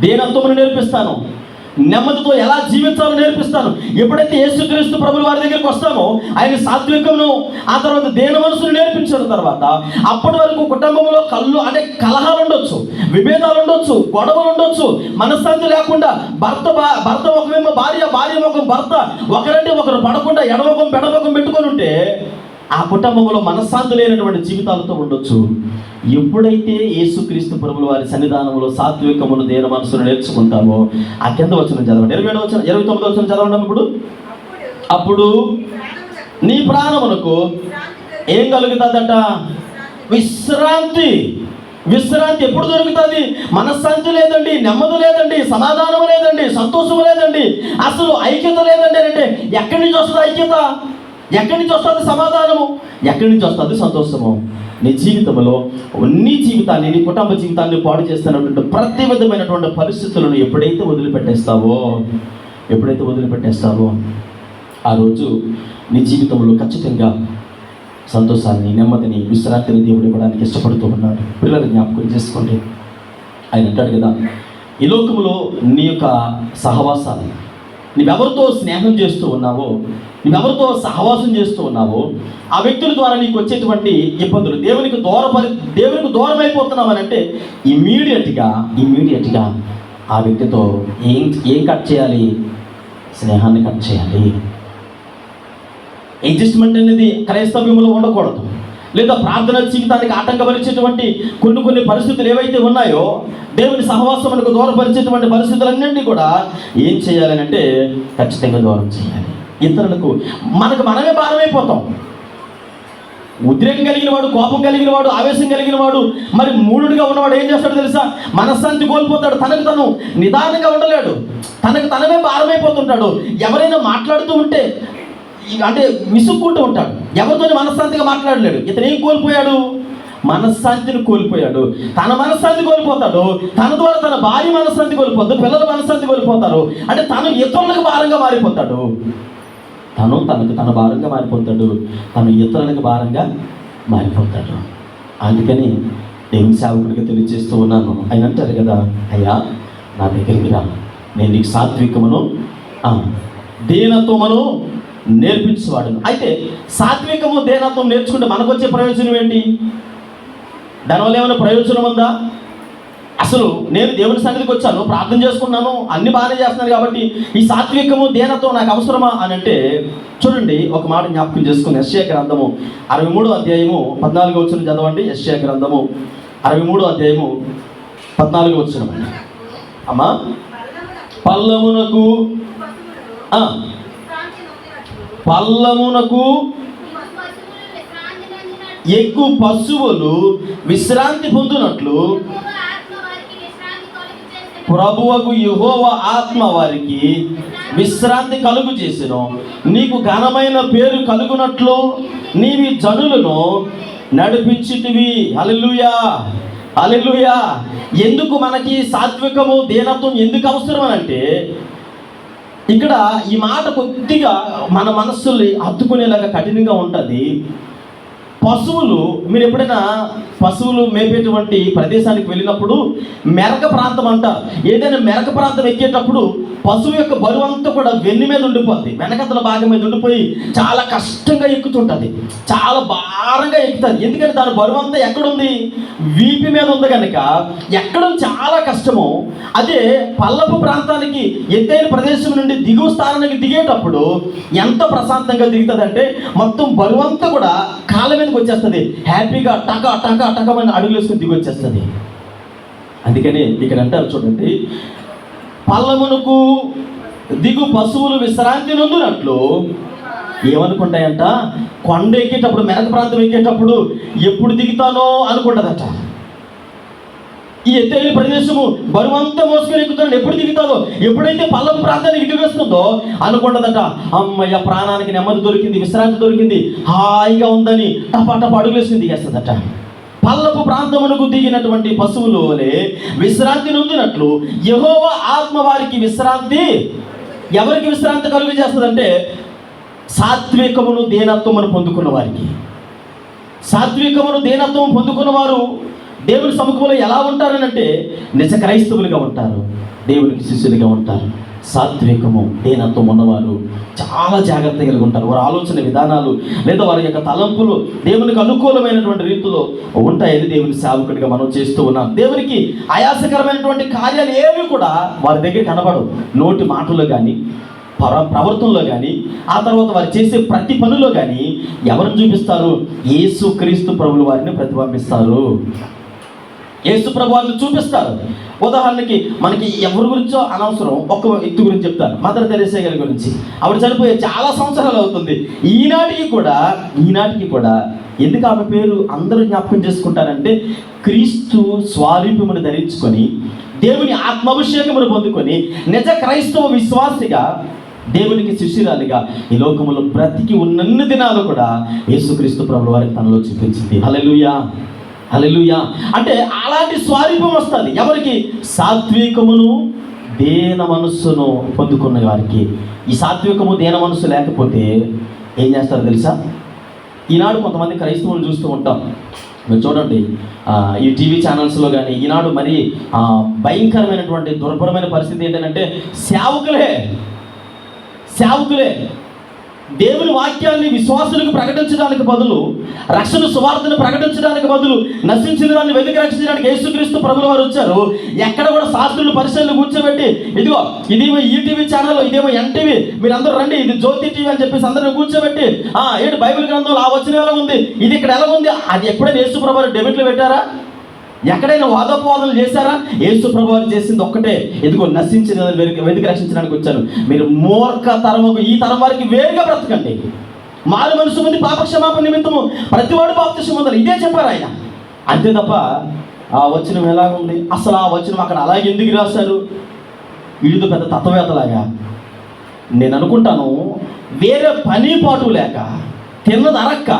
దీనత్వమును నేర్పిస్తాను, నెమ్మదితో ఎలా జీవించాలో నేర్పిస్తాను. ఎప్పుడైతే యేసుక్రీస్తు ప్రభువు వారి దగ్గరికి వస్తామో ఆయన సాత్వికమును, ఆ తర్వాత దేన మనసును నేర్పించిన తర్వాత అప్పటి వరకు కుటుంబంలో కలహాలు ఉండొచ్చు, విభేదాలు ఉండొచ్చు, గొడవలు ఉండొచ్చు, మనశ్శాంతి లేకుండా భర్త ఒకవేమో భార్య ముఖం భర్త ఒకరంటే ఒకరు పడకుండా ఎడముఖం పెడముఖం పెట్టుకొని ఉంటే ఆ కుటుంబంలో మనశ్శాంతి లేనటువంటి జీవితాలతో ఉండొచ్చు. ఎప్పుడైతే యేసుక్రీస్తు ప్రభువు వారి సన్నిధానంలో సాత్వికమును, దేన మనసును నేర్చుకుంటామో ఆ కింద వచనం చదవండి, 29వ వచనం చదవండి. అప్పుడు నీ ప్రాణమునకు ఏం కలుగుతుందట? విశ్రాంతి ఎప్పుడు దొరుకుతుంది? మనశ్శాంతి లేదండి, నెమ్మది లేదండి, సమాధానం లేదండి, సంతోషం లేదండి, అసలు ఐక్యత లేదండి అంటే ఎక్కడి నుంచి వస్తుంది ఐక్యత? ఎక్కడి నుంచి వస్తుంది సమాధానము? ఎక్కడి నుంచి వస్తుంది సంతోషము? నీ జీవితంలో నీ జీవితాన్ని, నీ కుటుంబ జీవితాన్ని పాడు చేస్తున్నటువంటి ప్రతి విధమైనటువంటి పరిస్థితులను ఎప్పుడైతే వదిలిపెట్టేస్తావో ఆ రోజు నీ జీవితంలో ఖచ్చితంగా సంతోషాన్ని, నెమ్మదిని, విశ్రాంతిని దేవుడు ఇవ్వడానికి ఇష్టపడుతూ ఉన్నాడు. పిల్లలు జ్ఞాపకం చేసుకోండి. ఆయన అంటాడు కదా, ఈ లోకంలో నీ యొక్క సహవాసాలు, నువ్వెవరితో స్నేహం చేస్తూ ఉన్నావో, నువ్వెవరితో సహవాసం చేస్తూ ఉన్నావో ఆ వ్యక్తుల ద్వారా నీకు వచ్చేటువంటి ఇబ్బందులు, దేవునికి దూరం అయిపోతున్నావు అంటే ఇమ్మీడియట్గా ఆ వ్యక్తితో ఏం కట్ చేయాలి? స్నేహాన్ని కట్ చేయాలి. అడ్జస్ట్మెంట్ అనేది క్రైస్తవ్యంలో ఉండకూడదు. లేదా ప్రార్థన జీవితానికి ఆటంకపరిచేటువంటి కొన్ని పరిస్థితులు ఏవైతే ఉన్నాయో, దేవుని సహవాసమునకు దూరపరిచేటువంటి పరిస్థితులన్నింటినీ కూడా ఏం చేయాలని అంటే ఖచ్చితంగా దూరం చేయాలి. ఇతరులకు మనమే భారమైపోతాం. ఉద్రేకం కలిగిన వాడు, కోపం కలిగిన వాడు, ఆవేశం కలిగిన వాడు, మరి మూడుగా ఉన్నవాడు ఏం చేస్తాడో తెలుసా? మనశ్శాంతి కోల్పోతాడు. తనకు తను నిదానంగా ఉండలేడు. తనకు తనమే భారమైపోతుంటాడు. ఎవరైనా మాట్లాడుతూ ఉంటే అంటే విసుక్కుంటూ ఉంటాడు. ఎవరితోని మనశ్శాంతిగా మాట్లాడలేడు. ఇతను ఏం కోల్పోయాడు? మనశ్శాంతిని కోల్పోయాడు. తన మనశ్శాంతి కోల్పోతాడు. తన ద్వారా తన భార్య మనశ్శాంతి కోల్పోతాడు. పిల్లల మనశ్శాంతి కోల్పోతారు. అంటే తను ఇతరులకు భారంగా మారిపోతాడు. తనకు తన భారంగా మారిపోతాడు. తను ఇతరులకు భారంగా మారిపోతాడు. అందుకని దేవుని సేవకుడిగా తెలియజేస్తూ ఉన్నాను. ఆయన అంటారు కదా, అయ్యా నా దగ్గరికి రా, నేను నీకు సాత్వికమును దీనత్వమును నేర్పించేవాడును. అయితే సాత్వికము దీనత్వం నేర్చుకుంటే మనకు వచ్చే ప్రయోజనం ఏంటి? దానివల్ల ఏమైనా ప్రయోజనం ఉందా? అసలు నేను దేవుని సన్నిధికి వచ్చాను, ప్రార్థన చేసుకున్నాను, అన్ని బాగానే చేస్తున్నాను కాబట్టి ఈ సాత్వికము దీనత్వం నాకు అవసరమా అని అంటే, చూడండి ఒక మాట జ్ఞాపకం చేసుకుని యెషయా గ్రంథము 63వ అధ్యాయము 14వ వచనం చదవండి. యెషయా గ్రంథము 63వ అధ్యాయము 14వ వచనం. అమ్మా, పల్లమునకు ఎక్కువ పశువులు విశ్రాంతి పొందినట్లు ప్రభువకు యెహోవా ఆత్మ వారికి విశ్రాంతి కలుగు చేసెను. నీకు ఘనమైన పేరు కలుగునట్లు నీవి జనులను నడిపించితివి. హల్లెలూయా, హల్లెలూయా. ఎందుకు మనకి సాత్వికము దీనత్వం ఎందుకు అవసరం అని అంటే, ఇక్కడ ఈ మాట కొద్దిగా మన మనస్సుల్ని హత్తుకునేలాగా కఠినంగా ఉంటుంది. పశువులు, మీరు ఎప్పుడైనా పశువులు మేపేటువంటి ప్రదేశానికి వెళ్ళినప్పుడు మెరక ప్రాంతం అంటారు. ఏదైనా మెరక ప్రాంతం ఎక్కేటప్పుడు పశువు యొక్క బరువు అంతా కూడా వెన్ను మీద ఉండిపోద్ది, వెనకతల భాగం మీద ఉండిపోయి చాలా కష్టంగా ఎక్కుతుంటుంది, చాలా భారంగా ఎక్కుతుంది. ఎందుకంటే దాని బరువు అంతా ఎక్కడుంది? వీపు మీద ఉంది కనుక ఎక్కడం చాలా కష్టము. అదే పల్లపు ప్రాంతానికి ఎత్తైన ప్రదేశం నుండి దిగువ స్థానానికి దిగేటప్పుడు ఎంత ప్రశాంతంగా దిగుతుంది అంటే, మొత్తం బరువు అంతా కూడా కాళ్ళ మీదకి వచ్చేస్తుంది. హ్యాపీగా టకమని అడుగులు వేసుకుని దిగి వచ్చేస్తుంది. అందుకని ఇక్కడ అంటారు చూడండి, పల్లమునకు దిగు పశువులు విశ్రాంతి నొందునట్లు ఏమనుకుంటాయంట? కొండ ఎక్కేటప్పుడు, మెరక ప్రాంతం ఎక్కేటప్పుడు ఎప్పుడు దిగుతానో అనుకుంటుందట. ఈ ఎత్తైన ప్రదేశము బరువంతా మోసుకొని ఎక్కుతాను, ఎప్పుడు దిగుతాదో, ఎప్పుడైతే పల్లపు ప్రాంతానికి దిగేస్తుందో అనుకుంటుందట, అమ్మయ్య ప్రాణానికి నెమ్మది దొరికింది, విశ్రాంతి దొరికింది, హాయిగా ఉందని టపా అడుగులు వేసుకుని దిగేస్తుందట. పల్లపు ప్రాంతమునకు దిగినటువంటి పశువులు వలె విశ్రాంతి నొందినట్లు యెహోవా ఆత్మ వారికి విశ్రాంతి, ఎవరికి విశ్రాంతి కలుగు చేస్తుందంటే సాత్వికమును దీనత్వమును పొందుకున్న వారికి. సాత్వికమును దీనత్వం పొందుకున్న వారు దేవుని సముఖంలో ఎలా ఉంటారనంటే నిజ క్రైస్తవులుగా ఉంటారు, దేవునికి శిష్యులుగా ఉంటారు. సాత్వికము దీనత్వం ఉన్నవారు చాలా జాగ్రత్త కలిగి ఉంటారు. వారి ఆలోచన విధానాలు లేదా వారి యొక్క తలంపులు దేవునికి అనుకూలమైనటువంటి రీతిలో ఉంటాయని దేవుని సేవకుడిగా మనం చేస్తూ ఉన్నాం. దేవునికి ఆయాసకరమైనటువంటి కార్యాలు ఏవి కూడా వారి దగ్గర కనబడవు. నోటి మాటల్లో కానీ, ప్రవర్తనలో కానీ, ఆ తర్వాత వారు చేసే ప్రతి పనిలో కానీ ఎవరిని చూపిస్తారు? యేసు క్రీస్తు ప్రభువుల వారిని ప్రతిబింబిస్తారు. యేసు ప్రభు వారిని చూపిస్తారు. ఉదాహరణకి మనకి ఎవరి గురించో అనవసరం, ఒక్క వ్యక్తి గురించి చెప్తాను, మదర్ తెరేసా గారి గురించి. ఆవిడ చనిపోయే చాలా సంవత్సరాలు అవుతుంది. ఈనాటికి కూడా ఎందుకు ఆమె పేరు అందరూ జ్ఞాపకం చేసుకుంటారంటే, క్రీస్తు స్వారూప్యమును ధరించుకొని దేవుని ఆత్మాభిషేకమును పొందుకొని నిజ క్రైస్తవ విశ్వాసిగా దేవునికి శిష్యురాలిగా ఈ లోకములో బ్రతికి ఉన్నన్ని దినాలు కూడా యేసుక్రీస్తు ప్రభువు వారికి తనలో చూపించింది. హల్లెలూయా, హల్లెలూయా. అంటే అలాంటి స్వారూప్యం వస్తుంది ఎవరికి? సాత్వికమును దీన మనస్సును పొందుకున్న వారికి. ఈ సాత్వికము దీన మనస్సు లేకపోతే ఏం చేస్తారో తెలుసా? ఈనాడు కొంతమంది క్రైస్తవులను చూస్తూ ఉంటాం. మీరు చూడండి, ఈ టీవీ ఛానల్స్లో కానీ ఈనాడు మరి భయంకరమైనటువంటి దుర్భరమైన పరిస్థితి ఏంటంటే సేవకులే దేవుని వాక్యాన్ని విశ్వాసులకు ప్రకటించడానికి బదులు, రక్షణ సువార్తను ప్రకటించడానికి బదులు, నశించిన దాన్ని వెతికి రక్షించడానికి యేసుక్రీస్తు ప్రభుల వారు వచ్చారు. ఎక్కడ కూడా శాస్త్రులు పరిశీలనలు కూర్చోబెట్టి, ఇదిగో ఇదేమో ఈటీవీ ఛానల్, ఇదేమో ఎన్టీవీ, మీరు అందరూ రండి, ఇది జ్యోతి టీవీ అని చెప్పేసి అందరిని కూర్చోబెట్టి, ఏంటి బైబిల్ గ్రంథంలో ఆ వచనం ఎలా ఉంది, ఇది ఇక్కడ ఎలా ఉంది, అది ఎప్పుడైనా యేసు ప్రభు వారు డెబిట్లు పెట్టారా? ఎక్కడైనా వాదోపవాదనలు చేశారా? యేసు ప్రభు వారు చేసింది ఒక్కటే, ఇదిగో నశించిన వెతికి రక్షించడానికి వచ్చాను. మీరు మూర్ఖ తరము, ఈ తరం వారికి వేరుగా బ్రతకండి, మారు మనసు మంది పాప క్షమాపణ నిమిత్తము ప్రతివాడు బాప్తిస్మం పొందాలి, ఇదే చెప్పారు ఆయన. అంతే తప్ప ఆ వచనం ఎలాగుంది, అసలు ఆ వచనం అక్కడ అలాగే ఎందుకు రాశారు? వీడితో పెద్ద తత్వవేత్తలాగా. నేను అనుకుంటాను, వేరే పని పాటు లేక, తిన్నది అరక్క,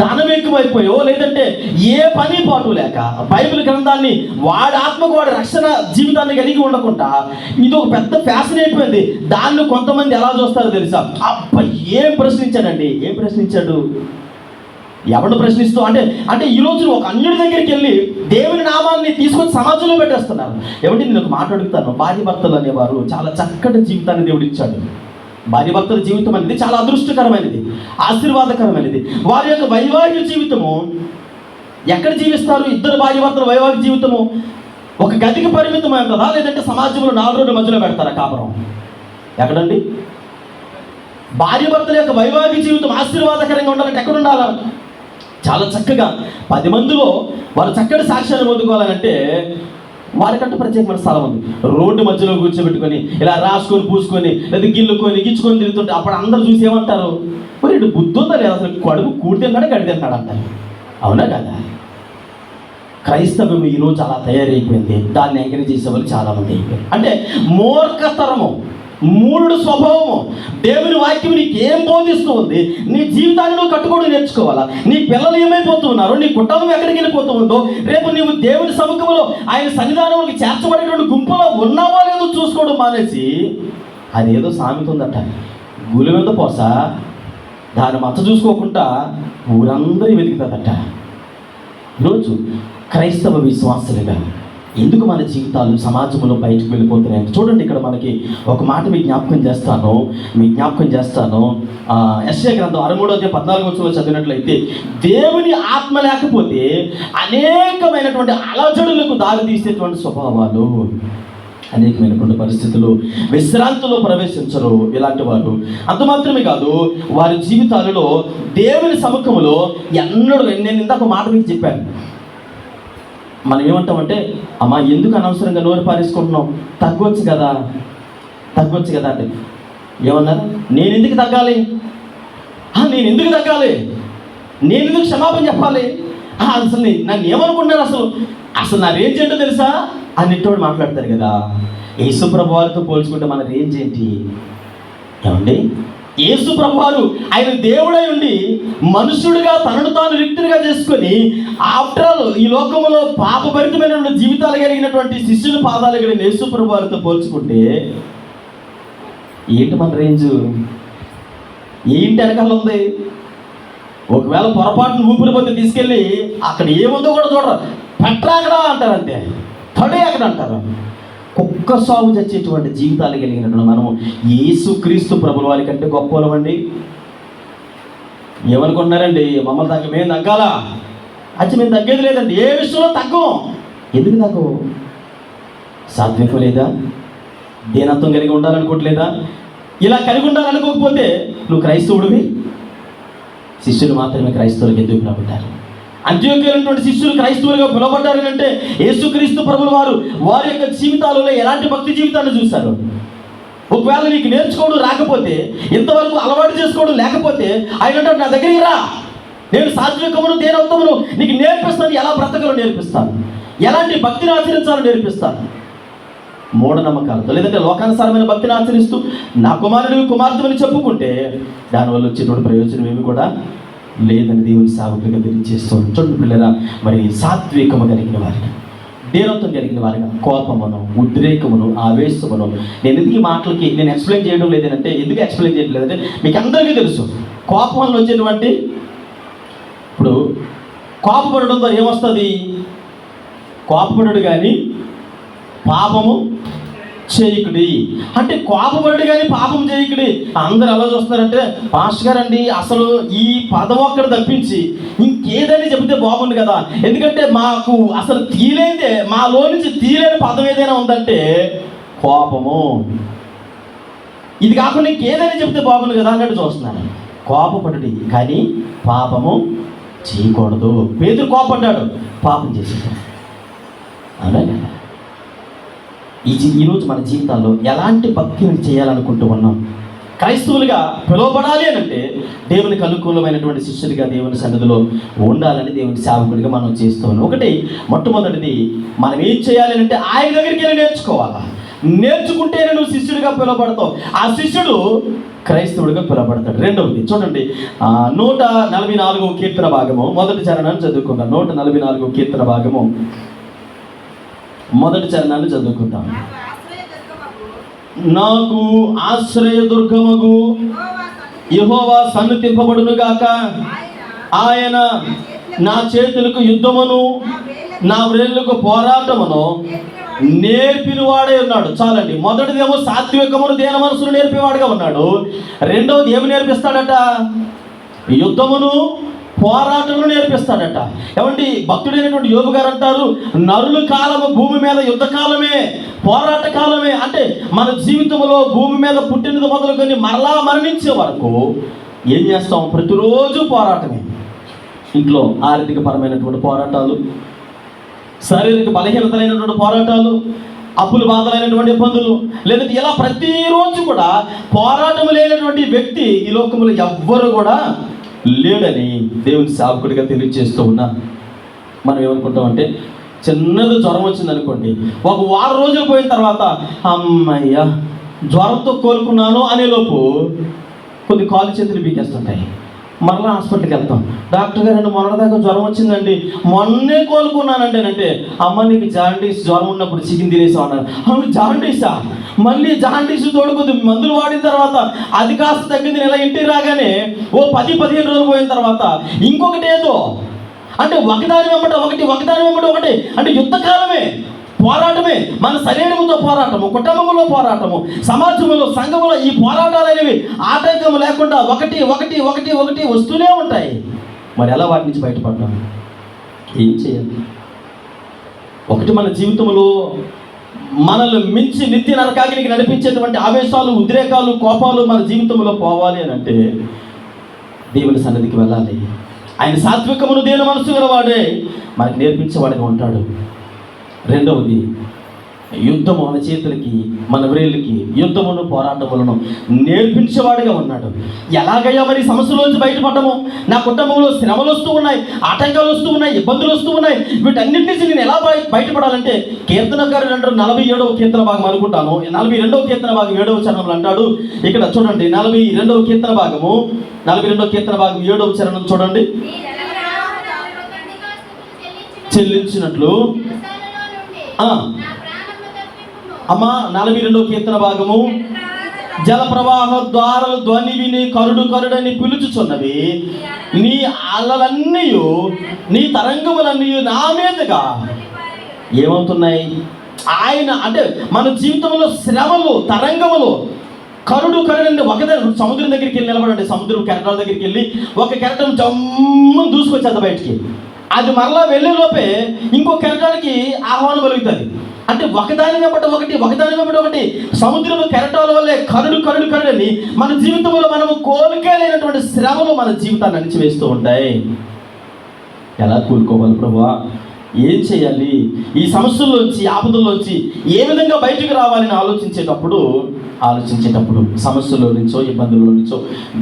ధనం ఎక్కువైపోయో, లేదంటే ఏ పని పాటు లేక బైబిల్ గ్రంథాన్ని వాడి ఆత్మకు వాడి రక్షణ జీవితాన్ని కలిగి ఉండకుండా ఇది ఒక పెద్ద ఫ్యాషన్ అయిపోయింది. దాన్ని కొంతమంది ఎలా చూస్తారో తెలుసా? అబ్బా ఏం ప్రశ్నించాడండి, ఏం ప్రశ్నించాడు, ఎవరిని ప్రశ్నిస్తూ అంటే ఈ రోజు ఒక అన్యుడి దగ్గరికి వెళ్ళి దేవుని నామాన్ని తీసుకొని సమాజంలో పెట్టేస్తున్నారు. ఏమంటే నేను ఒక మాట అడుగుతాను, భార్య భర్తలు అనేవారు చాలా చక్కటి జీవితాన్ని దేవుడు ఇచ్చాడు. భార్య భర్తల జీవితం అనేది చాలా అదృష్టకరమైనది, ఆశీర్వాదకరమైనది. వారి యొక్క వైవాహిక జీవితము ఎక్కడ జీవిస్తారు? ఇద్దరు భార్య భర్తల వైవాహిక జీవితము ఒక గదికి పరిమితం అవుతుందా, లేదంటే సమాజంలో 4 రోడ్ల మధ్యలో పెడతారా కాపురం? ఎక్కడండి? భార్య భర్తల యొక్క వైవాహిక జీవితం ఆశీర్వాదకరంగా ఉండాలంటే ఎక్కడ ఉండాలా? చాలా చక్కగా 10 మందిలో వారు చక్కటి సాక్ష్యాన్ని పొందుకోవాలంటే వారికంటూ ప్రత్యేకమైన స్థలం ఉంది. రోడ్డు మధ్యలో కూర్చోబెట్టుకొని ఇలా రాసుకొని పూసుకొని లేదా గిల్లుకొని గిచ్చుకొని తిరుగుతుంటే అప్పుడు అందరూ చూసి ఏమంటారు? మరి ఇటు బుద్ధి ఉందా లేదా, అసలు కడుపు కూడితే గడి తిన్నాడు అంటారు. అవునా కదా? క్రైస్తవం ఈరోజు అలా తయారైపోయింది. దాన్ని ఎంకరేజ్ చేసే వాళ్ళు చాలామంది అయిపోయారు. అంటే మూర్ఖతరము, మూడు స్వభావము. దేవుని వాక్యం నీకు ఏం బోధిస్తూ ఉంది, నీ జీవితాన్ని నువ్వు కట్టుకోవడం నేర్చుకోవాలా. నీ పిల్లలు ఏమైపోతూ ఉన్నారు, నీ కుటుంబం ఎక్కడికి వెళ్ళిపోతూ ఉందో, రేపు నీవు దేవుని సముఖంలో ఆయన సన్నిధానంలోకి చేర్చబడేటువంటి గుంపులో ఉన్నావో లేదో చూసుకోవడం మానేసి, అదేదో సామెత ఉందట, గులి మీద పోస దాని మచ్చ చూసుకోకుండా ఊరందరూ వెతుకుతుందట. ఈరోజు క్రైస్తవ విశ్వాసులుగా ఎందుకు మన జీవితాలు సమాజంలో బయటకు వెళ్ళిపోతున్నాయంటే చూడండి, ఇక్కడ మనకి ఒక మాట మీకు జ్ఞాపకం చేస్తాను. యెషయా గ్రంథం 63:14 చదివినట్లయితే, దేవుని ఆత్మ లేకపోతే అనేకమైనటువంటి అలజడులకు దారి తీసేటువంటి స్వభావాలు, అనేకమైనటువంటి పరిస్థితులు, విశ్రాంతిలో ప్రవేశించరు ఇలాంటి వారు. అంత మాత్రమే కాదు, వారి జీవితాలలో దేవుని సముఖంలో ఎన్నడూ, నేను ఇందాక మాట మీకు చెప్పాను, మనం ఏమంటామంటే, అమ్మా ఎందుకు అనవసరంగా నోరు పారేసుకుంటున్నాం, తగ్గొచ్చు కదా అంటే ఏమన్నారు? నేను ఎందుకు తగ్గాలి, నేను ఎందుకు క్షమాపణ చెప్పాలి, అసలు నన్ను ఏమనుకుంటున్నారు, అసలు నా రేంజ్ ఏంటో తెలుసా అన్నిటోడు మాట్లాడతారు కదా. యేసు ప్రభు వారితో పోల్చుకుంటే మన రేంజ్ ఏంటి? ఏమండి, యేసు ప్రభు వారు ఆయన దేవుడై ఉండి మనుషుడిగా తనను తాను రిక్తునిగా చేసుకొని, ఆఫ్టర్ ఆల్ ఈ లోకంలో పాపభరితమైన జీవితాలు కలిగినటువంటి శిష్యుల పాదాలు కలిగిన యేసు ప్రభు వారితో పోల్చుకుంటే ఏంటి మన రేంజు? ఏంటి వెనకాల ఉంది? ఒకవేళ పొరపాటును ఊపిరిపోతే తీసుకెళ్ళి అక్కడ ఏముందో కూడా చూడరు, పట్రా అక్కడ అంటారు, అంతే తడే అక్కడ అంటారు. కుక్క సాగు చచ్చేటువంటి జీవితాలు కలిగినటువంటి మనము యేసుక్రీస్తు ప్రభుల వారి కంటే గొప్పవాళ్ళమండి. ఏమనుకుంటున్నారండి? మమ్మల్ని మేము తగ్గాలా? మేము తగ్గేది లేదండి, ఏ విషయంలో తగ్గం. ఎందుకు తగ్గం? సాత్వికం లేదా? దీనత్వం కలిగి ఉండాలనుకోవట్లేదా? ఇలా కలిగి ఉండాలనుకోకపోతే నువ్వు క్రైస్తవుడివి. శిష్యులు మాత్రమే క్రైస్తవులకు ఎందుకు పిలువబడ్డారు? అంత్యోక్యమైనటువంటి శిష్యులు క్రైస్తవులుగా పిలువబడ్డారు అంటే యేసుక్రీస్తు ప్రభుల వారు వారి యొక్క జీవితాలలో ఎలాంటి భక్తి జీవితాన్ని చూశారు. ఒకవేళ నీకు నేర్చుకోవడం రాకపోతే, ఇంతవరకు అలవాటు చేసుకోవడం లేకపోతే, ఆయన అంటే నా దగ్గరికి రా, నేను సాత్వికమును దేనత్వమును నీకు నేర్పిస్తాను, ఎలా బ్రతకలో నేర్పిస్తాను, ఎలాంటి భక్తిని ఆచరించాలో నేర్పిస్తాను. మూఢనమ్మకాలతో లేదంటే లోకానుసారమైన భక్తిని ఆచరిస్తూ నా కుమారుడు కుమార్తెని చెప్పుకుంటే దానివల్ల వచ్చేటువంటి ప్రయోజనం ఏమి కూడా లేదని దేవుని సాగుగా తెలియజేస్తుంది. చూడండి పిల్లరా, మరి సాత్వికము కలిగిన వారిగా, దేనత్వం కలిగిన వారిగా, కోపమును, ఉద్రేకమును, ఆవేశమును. నేను ఎందుకు ఈ మాటలకి నేను ఎక్స్ప్లెయిన్ చేయడం లేదంటే, ఎందుకు ఎక్స్ప్లెయిన్ చేయడం లేదంటే మీకు అందరికీ తెలుసు కోపం వల్ల వచ్చేటువంటి, ఇప్పుడు కోపపడడంతో ఏమొస్తుంది? కోపపడు కానీ పాపము చేయకుడి. అంటే కోపపడు కానీ పాపం చేయకుడి. అందరూ ఎలా చూస్తున్నారంటే, పాస్టర్ గారండి అసలు ఈ పదం ఒక్కడ తప్పించి ఇంకేదైనా చెబితే బాగుంది కదా, ఎందుకంటే మాకు అసలు తీలేదే, మాలో నుంచి తీలేని పదం ఏదైనా ఉందంటే కోపము. ఇది కాకుండా ఇంకేదైనా చెబితే బాగుంది కదా అన్నట్టు చూస్తున్నారు. కోపపడుడి కానీ పాపము చేయకూడదు. పేతురు కోపడ్డాడు, పాపం చేసేసాడు. అలాగే ఈరోజు మన జీవితాల్లో ఎలాంటి భక్తిని చేయాలనుకుంటూ ఉన్నాం? క్రైస్తవులుగా పిలువబడాలి అని అంటే దేవునికి అనుకూలమైనటువంటి శిష్యుడిగా దేవుని సన్నిధిలో ఉండాలని దేవుని సేవకుడిగా మనం చేస్తూ ఉన్నాం. ఒకటి మొట్టమొదటిది మనం ఏం చేయాలి అంటే ఆయన దగ్గరికి వెళ్ళి నేర్చుకోవాలా. నేర్చుకుంటేనే నువ్వు శిష్యుడిగా పిలువబడతావు, ఆ శిష్యుడు క్రైస్తవుడిగా పిలువబడతాడు. రెండవది చూడండి, 144 కీర్తన భాగము మొదటి చరణాన్ని చదువుకుందాం. 144 కీర్తన భాగము మొదటి చరణాన్ని చదువుకుందాం. నాకు ఆశ్రయ దుర్గమగు యెహోవా సన్నిధింపబడును గాక. ఆయన నా చేతులకు యుద్ధమును నా వ్రేళ్లకు పోరాటమును నేర్పిన వాడే ఉన్నాడు. చాలండి. మొదటిదేమో సాత్వికమును దేన మనసును నేర్పేవాడుగా ఉన్నాడు. రెండవది ఏమి నేర్పిస్తాడట? యుద్ధమును పోరాటమును నేర్పిస్తాడట. ఏమండి, భక్తుడైనటువంటి యోబు గారు అంటారు, నరుల కాలము భూమి మీద యుద్ధ కాలమే, పోరాట కాలమే. అంటే మన జీవితంలో భూమి మీద పుట్టినది మొదలుకొని మరలా మరణించే వరకు ఏం చేస్తాం? ప్రతిరోజు పోరాటమే. ఇంట్లో ఆర్థిక పరమైనటువంటి పోరాటాలు, శారీరక బలహీనతలైనటువంటి పోరాటాలు, అప్పులు బాధలైనటువంటి ఇబ్బందులు, లేదంటే ఇలా ప్రతిరోజు కూడా పోరాటం లేనటువంటి వ్యక్తి ఈ లోకంలో ఎవ్వరు కూడా లేడని దేవుని సేవకుడిగా తెలియజేస్తూ ఉన్నా. మనం ఏమనుకుంటామంటే, చిన్నది జ్వరం వచ్చింది అనుకోండి, ఒక వారం రోజులు పోయిన తర్వాత అమ్మయ్య జ్వరంతో కోలుకున్నాను అనేలోపు కొద్ది కాలు చేతులు పీకేస్తుంటాయి. మరలా హాస్పిటల్కి వెళ్తాం. డాక్టర్ గారు అండి మొన్నదాకా జ్వరం వచ్చిందండి, మొన్నే కోలుకున్నానండి అంటే, అమ్మ నీకు జాండీస్ జ్వరం ఉన్నప్పుడు చికెన్ తినేసావు అన్నారు. అవును, జాండీసా? మళ్ళీ జాండీస్ తోడుకొద్ది మందులు వాడిన తర్వాత అది కాస్త తగ్గింది. ఇలా ఇంటికి రాగానే ఓ 10-15 రోజులు పోయిన తర్వాత ఇంకొకటి ఏదో, అంటే ఒకదాని వెంబడి ఒకటి, అంటే యుద్ధకాలమే, పోరాటమే. మన శరీరముతో పోరాటము, కుటుంబంలో పోరాటము, సమాజంలో, సంఘంలో ఈ పోరాటాలు అనేవి ఆటంకం లేకుండా ఒకటి వస్తూనే ఉంటాయి. మరి ఎలా వాటి నుంచి బయటపడ్డాం? ఏం చేయాలి? ఒకటి, మన జీవితంలో మనల్ని మించి నిత్య నరకాగ్నికి నడిపించేటువంటి ఆవేశాలు, ఉద్రేకాలు, కోపాలు మన జీవితంలో పోవాలి అని అంటే దేవుని సన్నిధికి వెళ్ళాలి. ఆయన సాత్వికమును దేని మనసు గలవాడే మనకి నేర్పించేవాడిగా ఉంటాడు. రెండవది, యుద్ధము మన చేతులకి, మన వ్రేళ్ళకి యుద్ధమును పోరాటములను నేర్పించేవాడిగా ఉన్నాడు. ఎలాగయ్యా మరి సమస్యలోంచి బయటపడము? నా కుటుంబంలో శ్రమలు వస్తూ ఉన్నాయి, ఆటంకాలు వస్తూ ఉన్నాయి, ఇబ్బందులు వస్తూ ఉన్నాయి, వీటన్నిటి నుంచి నేను ఎలా బయటపడాలంటే కీర్తనకారుడు అంటారు, 47వ కీర్తన భాగం అనుకుంటాను, 42వ కీర్తన భాగం 7వ చరణంలో అంటాడు. ఇక్కడ చూడండి, 42వ కీర్తన భాగము 7వ చరణం చూడండి. చెల్లించినట్లు అమ్మా 42వ కీర్తన భాగము, జల ప్రవాహ ద్వారాలు ధ్వని విని కరుడని పిలుచుచున్నవి, నీ అలలన్నీయు నీ తరంగములన్నీ నా మీదగా ఏమవుతున్నాయి? ఆయన అంటే మన జీవితంలో శ్రమలు, తరంగములు, కరుడండి. ఒకదాని సముద్రం దగ్గరికి వెళ్ళి నిలబడండి, సముద్రం కెరటాల దగ్గరికి వెళ్ళి ఒక కెరటం జమ్మును దూసుకొచ్చేది బయటికి. అది మరలా వెళ్ళే లోపే ఇంకో కెరటానికి ఆహ్వానం కలుగుతుంది. అంటే ఒకదాని వెంబడి ఒకటి సముద్రము కెరటాల వల్లే కరుడని మన జీవితంలో మనము కోలుకోలేనటువంటి శ్రమలు మన జీవితాన్ని అణిచివేస్తూ ఉంటాయి. ఎలా కూలుకోవాలి ప్రభువా? ఏం చేయాలి? ఈ సమస్యల్లోంచి, ఆపదల్లోంచి ఏ విధంగా బయటకు రావాలని ఆలోచించేటప్పుడు సమస్యల్లో నుంచో, ఇబ్బందుల్లో నుంచో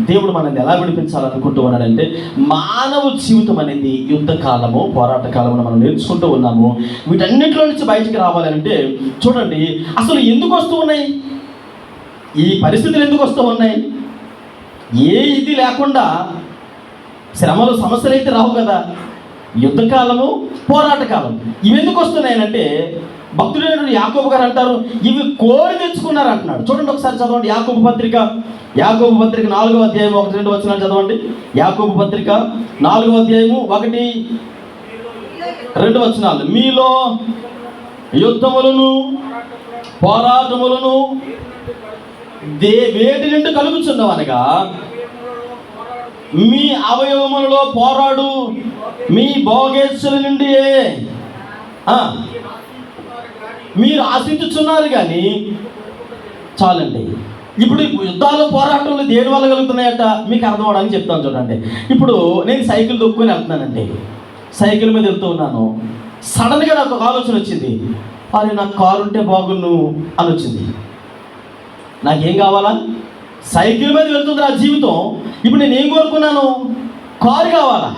దేవుడు మనల్ని ఎలా విడిపించాలనుకుంటూ ఉన్నాడంటే, మానవ జీవితం అనేది యుద్ధ కాలము, పోరాట కాలము మనం నేర్చుకుంటూ ఉన్నాము. వీటన్నిటిలో నుంచి బయటకు రావాలంటే చూడండి, అసలు ఎందుకు వస్తూ ఉన్నాయి ఈ పరిస్థితులు? ఎందుకు వస్తూ ఉన్నాయి? ఏ ఇది లేకుండా శ్రమలు, సమస్యలు అయితే రావు కదా. యుద్ధకాలము, పోరాట కాలం ఇవి ఎందుకు వస్తున్నాయనంటే, భక్తుడైనటువంటి యాకోబు గారు అంటారు, ఇవి కోరి తెచ్చుకున్నారు అంటున్నాడు. చూడండి ఒకసారి చదవండి, యాకోబు పత్రిక 4వ అధ్యాయం 1-2 వచనాలు చదవండి. యాకోబు పత్రిక 4వ అధ్యాయము 1-2 వచనాలు. మీలో యుద్ధములను పోరాటములను వేటి నుండి కలుగుచున్నావు అనగా మీ అవయవములలో పోరాడు మీ భోగేచ్ఛల నుండి మీరు ఆశించుచున్నారు కానీ చాలండి. ఇప్పుడు యుద్ధాలు పోరాటాలు దేని వల్ల కలుగుతున్నాయట మీకు అర్థం అవడానికి చెప్తాను చూడండి. ఇప్పుడు నేను సైకిల్ దొక్కుని వెళ్తున్నానండి, సైకిల్ మీద వెళ్తూ ఉన్నాను. సడన్గా నాకు ఒక ఆలోచన వచ్చింది, అరే నాకు కారు ఉంటే బాగున్ను అని వచ్చింది. నాకేం కావాలా? సైకిల్ మీద వెళ్తుంది నా జీవితం. ఇప్పుడు నేను ఏం కోరుకున్నాను? కారు కావాలా?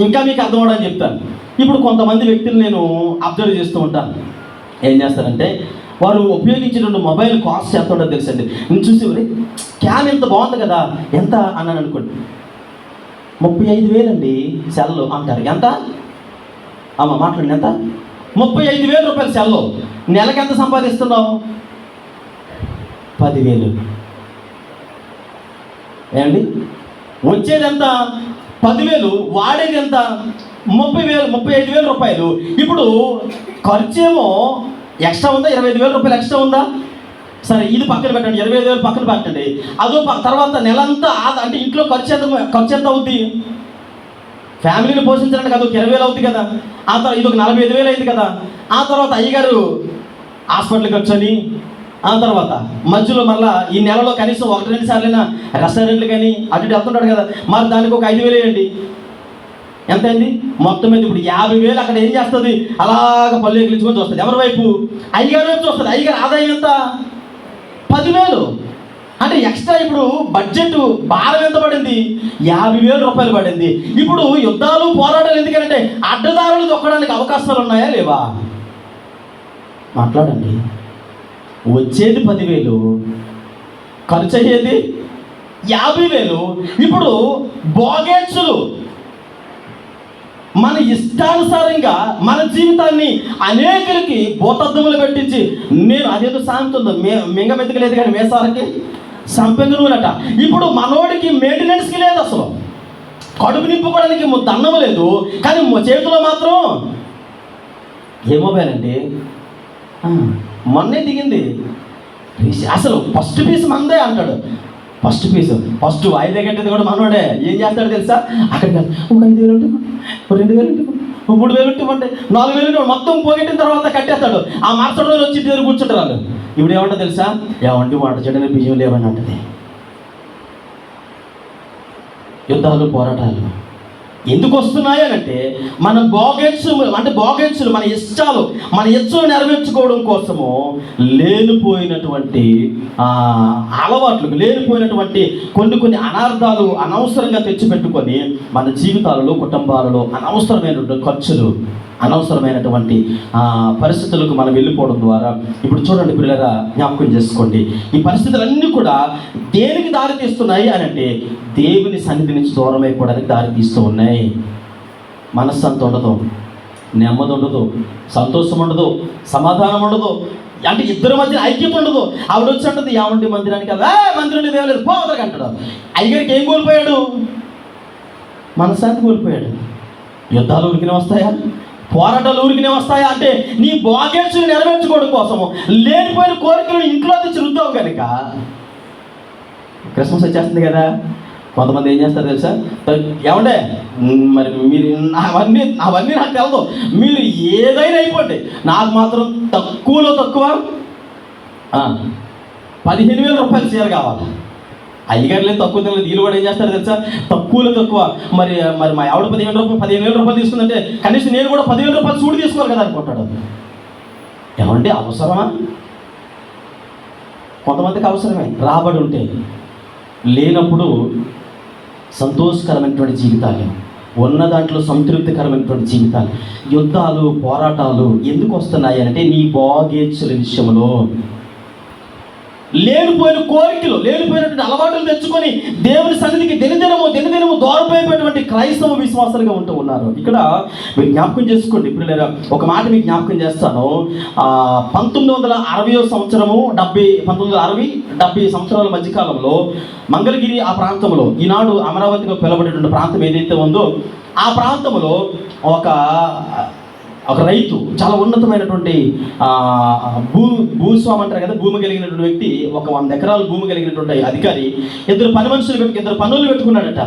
ఇంకా మీకు అర్థం అవడానికి చెప్తాను. ఇప్పుడు కొంతమంది వ్యక్తులు నేను అబ్జర్వ్ చేస్తూ ఉంటాను. ఏం చేస్తారంటే వారు ఉపయోగించిన మొబైల్ కాస్ట్ ఎంత ఉండదు తెలుసండి. నేను చూసి క్యామ్ ఎంత బాగుంది కదా, ఎంత అన్నాను అనుకోండి, 35,000 అండి సెల్లో అంటారు. ఎంత అమ్మ మాట్లాడండి, ఎంత? 35,000 రూపాయలు సెల్లో. నెలకి ఎంత సంపాదిస్తున్నావు? 10,000. ఏమండి, వచ్చేది ఎంత? 10,000, వాడేది ఎంత? 35,000 రూపాయలు. ఇప్పుడు ఖర్చేమో ఎక్స్ట్రా ఉందా? 25,000 రూపాయలు ఎక్స్ట్రా ఉందా? సరే, ఇది పక్కన పెట్టండి, 25,000 పక్కన పెట్టండి. అదో తర్వాత నెలంతా అంటే ఇంట్లో ఖర్చు ఎంత అవుద్ది? ఫ్యామిలీని పోషించడానికి అదొక 20,000 అవుతుంది కదా. ఆ తర్వాత ఇదొక 45,000 అయింది కదా. ఆ తర్వాత అయ్యగారు హాస్పిటల్కి వచ్చని, ఆ తర్వాత మధ్యలో మళ్ళీ ఈ నెలలో కనీసం 1-2 సార్లైనా రెస్టారెంట్లు కానీ అటు వెళ్తుంటాడు కదా, మరి దానికి ఒక 5,000 వేయండి. ఎంత అయింది మొత్తం మీద? ఇప్పుడు 50,000 అక్కడ ఏం చేస్తుంది? అలాగ పళ్ళు ఎగిలించుకొని చూస్తుంది. ఎవరి వైపు? అయ్యగారి వైపు చూస్తుంది. అయ్యగారు ఆదాయం ఎంత? 10,000. అంటే ఎక్స్ట్రా ఇప్పుడు బడ్జెట్ భారం ఎంత పడింది? 50,000 రూపాయలు పడింది. ఇప్పుడు యుద్ధాలు పోరాటాలు ఎందుకంటే అడ్డదారులు దొక్కడానికి అవకాశాలు ఉన్నాయా లేవా? మాట్లాడండి. వచ్చేది 10,000, ఖర్చు అయ్యేది 50,000. ఇప్పుడు భోగేచ్ఛలు మన ఇష్టానుసారంగా మన జీవితాన్ని అనేకులకి భూతద్దములు పెట్టించి, నేను అదేదో సామెత మింగ మెతుకలేదు కానీ మేసాలకి సంపెంగునట. ఇప్పుడు మనోడికి మెయింటెనెన్స్కి లేదు, అసలు కడుపు నింపుకోవడానికి దన్నం లేదు, కానీ చేతిలో మాత్రం ఏ మొబైల్ అండి? మొన్నే దిగింది అసలు ఫస్ట్ పీస్ మనదే అంటాడు. ఫస్ట్ వాయిదా కట్టేది కూడా మనోడే. ఏం చేస్తాడు తెలుసా? అక్కడికి ఒక 5,000 ఉంటే, 2,000 ఉంటే, 3,000 ఉంటే, 4,000 ఉంటే, మొత్తం పోగొట్టిన తర్వాత కట్టేస్తాడు. ఆ మరుసటి రోజు వచ్చి దగ్గర కూర్చుంటారు వాళ్ళు. ఇప్పుడు ఏమంటా తెలుసా? ఏమంటే వంట చేయడానికి బియ్యం లేవని అంటది. యుద్ధాలు పోరాటాలు ఎందుకు వస్తున్నాయి అంటే మన భోగేచ్ఛలు మన ఇష్టాలు మన ఇచ్చలు నెరవేర్చుకోవడం కోసము లేనిపోయినటువంటి అలవాట్లు, లేనిపోయినటువంటి కొన్ని అనార్థాలు అనవసరంగా తెచ్చిపెట్టుకొని మన జీవితాలలో, కుటుంబాలలో అనవసరమైనటువంటి ఖర్చులు, అనవసరమైనటువంటి పరిస్థితులకు మనం వెళ్ళిపోవడం ద్వారా ఇప్పుడు చూడండి పిల్లరా, జ్ఞాపకం చేసుకోండి, ఈ పరిస్థితులన్నీ కూడా దేనికి దారి తీస్తున్నాయి అని అంటే దేవుని సన్నిధి నుంచి దూరం అయిపోవడానికి దారి తీస్తూ ఉన్నాయి. మనశ్శాంతి ఉండదు, నెమ్మది ఉండదు, సంతోషం ఉండదు, సమాధానం ఉండదు, అంటే ఇద్దరి మధ్య ఐక్యత ఉండదు. ఆవిడ వచ్చి అంటుంది, ఏమంటే మందిరానికి కదా, మందిరం దేవలేదు పోవద్దరికి అంటాడు. అయ్యగారికి ఏం కోల్పోయాడు? మనశ్శాంతి కోల్పోయాడు. యుద్ధాలు ఊరికినే వస్తాయా? పోరాటాలు ఊరికినే వస్తాయా? అంటే నీ భోగేచ్ఛలు నెరవేర్చుకోవడం కోసము లేనిపోయిన కోరికలను ఇంట్లో తెచ్చి రుద్దావు కనుక. క్రిస్మస్ వచ్చేస్తుంది కదా, కొంతమంది ఏం చేస్తారు తెలుసా? ఏమంటే మరి మీరు అవన్నీ నాకు తెలదు, మీరు ఏదైనా అయిపోండి, నాకు మాత్రం తక్కువలో తక్కువ 15,000 రూపాయలు చీర కావాలి. అయ్యగారు లేదు, తక్కువ తినలేదు. వీళ్ళు కూడా ఏం చేస్తారు తెలుసా? తక్కువలో తక్కువ. మరి మా ఆవిడ 15,000 రూపాయలు తీసుకుందంటే కనీసం నేను కూడా 10,000 రూపాయలు సూడు తీసుకోవాలి కదా అనుకుంటాడు. ఏమంటే అవసరమా? కొంతమందికి అవసరమే, రాబడి ఉంటే. లేనప్పుడు సంతోషకరమైనటువంటి జీవితాలు, ఉన్న దాంట్లో సంతృప్తికరమైనటువంటి జీవితాలు. యుద్ధాలు పోరాటాలు ఎందుకు వస్తున్నాయి అంటే నీ భోగేచ్ఛల విషయంలో లేనిపోయిన కోరికలు, లేనిపోయినటువంటి అలవాటులు తెచ్చుకొని దేవుని సన్నిధికి దినదినము దూరమైపోయినటువంటి క్రైస్తవ విశ్వాసాలుగా ఉంటూ ఉన్నారు. ఇక్కడ మీరు జ్ఞాపకం చేసుకోండి. ఇప్పుడు నేను ఒక మాట మీకు జ్ఞాపకం చేస్తాను. 1960 సంవత్సరము 1960-70 సంవత్సరాల మధ్యకాలంలో మంగళగిరి ఆ ప్రాంతంలో, ఈనాడు అమరావతిగా పిలువబడేటువంటి ప్రాంతం ఏదైతే ఉందో ఆ ప్రాంతంలో ఒక ఒక రైతు, చాలా ఉన్నతమైనటువంటి భూస్వామి అంటారు కదా, భూమి కలిగినటువంటి వ్యక్తి, ఒక 100 ఎకరాల భూమి కలిగినటువంటి అధికారి ఇద్దరు పనులు పెట్టుకున్నాడట.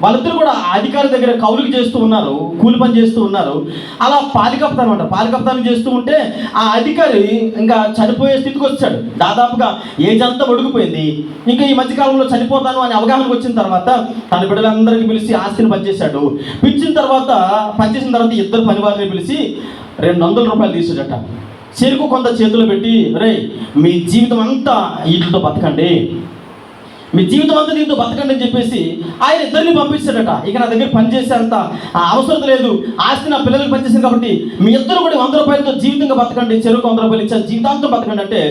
వాళ్ళిద్దరు కూడా ఆ అధికారి దగ్గర కౌలుకి చేస్తూ ఉన్నారు, కూలి పని చేస్తూ ఉన్నారు. అలా పాలికప్తానం చేస్తూ ఉంటే ఆ అధికారి ఇంకా చనిపోయే స్థితికి వచ్చాడు. దాదాపుగా ఏజ్ అంతా ఒడిగిపోయింది. ఇంకా ఈ మధ్యకాలంలో చనిపోతాను అనే అవగాహనకు వచ్చిన తర్వాత తన బిడ్డలందరికీ పిలిచి ఆస్తిని పనిచేశాడు. పనిచేసిన తర్వాత ఇద్దరు పనివారిని పిలిచి 200 రూపాయలు తీసాడట. చెరుకు కొంత చేతిలో పెట్టి, రే మీ జీవితం అంతా వీటితో బతకండి, మీ జీవితం అంతా దీంతో బతకండి అని చెప్పేసి ఆయన ఇద్దరిని పంపిస్తాడట. ఇక నా దగ్గర పనిచేసేంత అవసరం లేదు, ఆస్తి నా పిల్లలకు పనిచేసింది కాబట్టి మీ ఇద్దరు కూడా 100 రూపాయలతో జీవితంగా బతకండి, చెరుకు 100 రూపాయలు ఇచ్చాను, జీవితాంతం బతకండి అంటే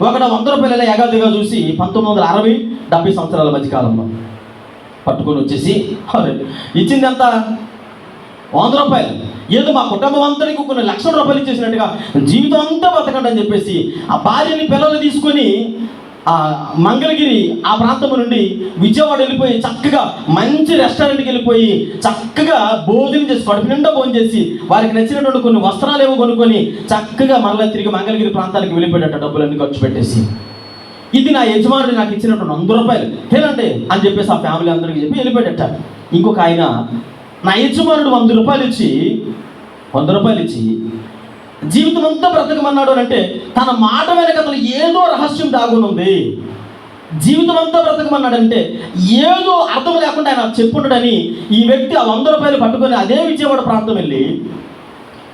ఒకటి 100 రూపాయలు ఎగాదిగా చూసి 1960-70 సంవత్సరాల మధ్యకాలంలో పట్టుకొని వచ్చేసి ఇచ్చింది ఎంత, 100 రూపాయలు. ఏదో మా కుటుంబం అంతటికి కొన్ని లక్షల రూపాయలు ఇచ్చేసినట్టుగా జీవితం అంతా బతకండి అని చెప్పేసి ఆ భార్యని పిల్లలు తీసుకొని ఆ మంగళగిరి ఆ ప్రాంతం నుండి విజయవాడ వెళ్ళిపోయి చక్కగా మంచి రెస్టారెంట్కి వెళ్ళిపోయి చక్కగా భోజనం చేసి కడుపు నిండా భోజనం చేసి వారికి నచ్చినటువంటి కొన్ని వస్త్రాలు ఏమో కొనుక్కొని చక్కగా మరలా తిరిగి మంగళగిరి ప్రాంతానికి వెళ్ళిపోయాడట, డబ్బులన్నీ ఖర్చు పెట్టేసి. ఇది నా యజమానుడు నాకు ఇచ్చినటువంటి 100 రూపాయలు తినండి అని చెప్పేసి ఆ ఫ్యామిలీ అందరికీ చెప్పి వెళ్ళిపోయాడట. ఇంకొక ఆయన నా యజమానుడు 100 రూపాయలు ఇచ్చి జీవితం అంతా బ్రతకమన్నాడు అని అంటే తన మాట వెనక అతను ఏదో రహస్యం దాగుని ఉంది. జీవితం అంతా బ్రతకమన్నాడంటే ఏదో అర్థం లేకుండా ఆయన చెప్పుండడని ఈ వ్యక్తి ఆ 100 రూపాయలు పట్టుకొని అదే విజయవాడ ప్రాంతం వెళ్ళి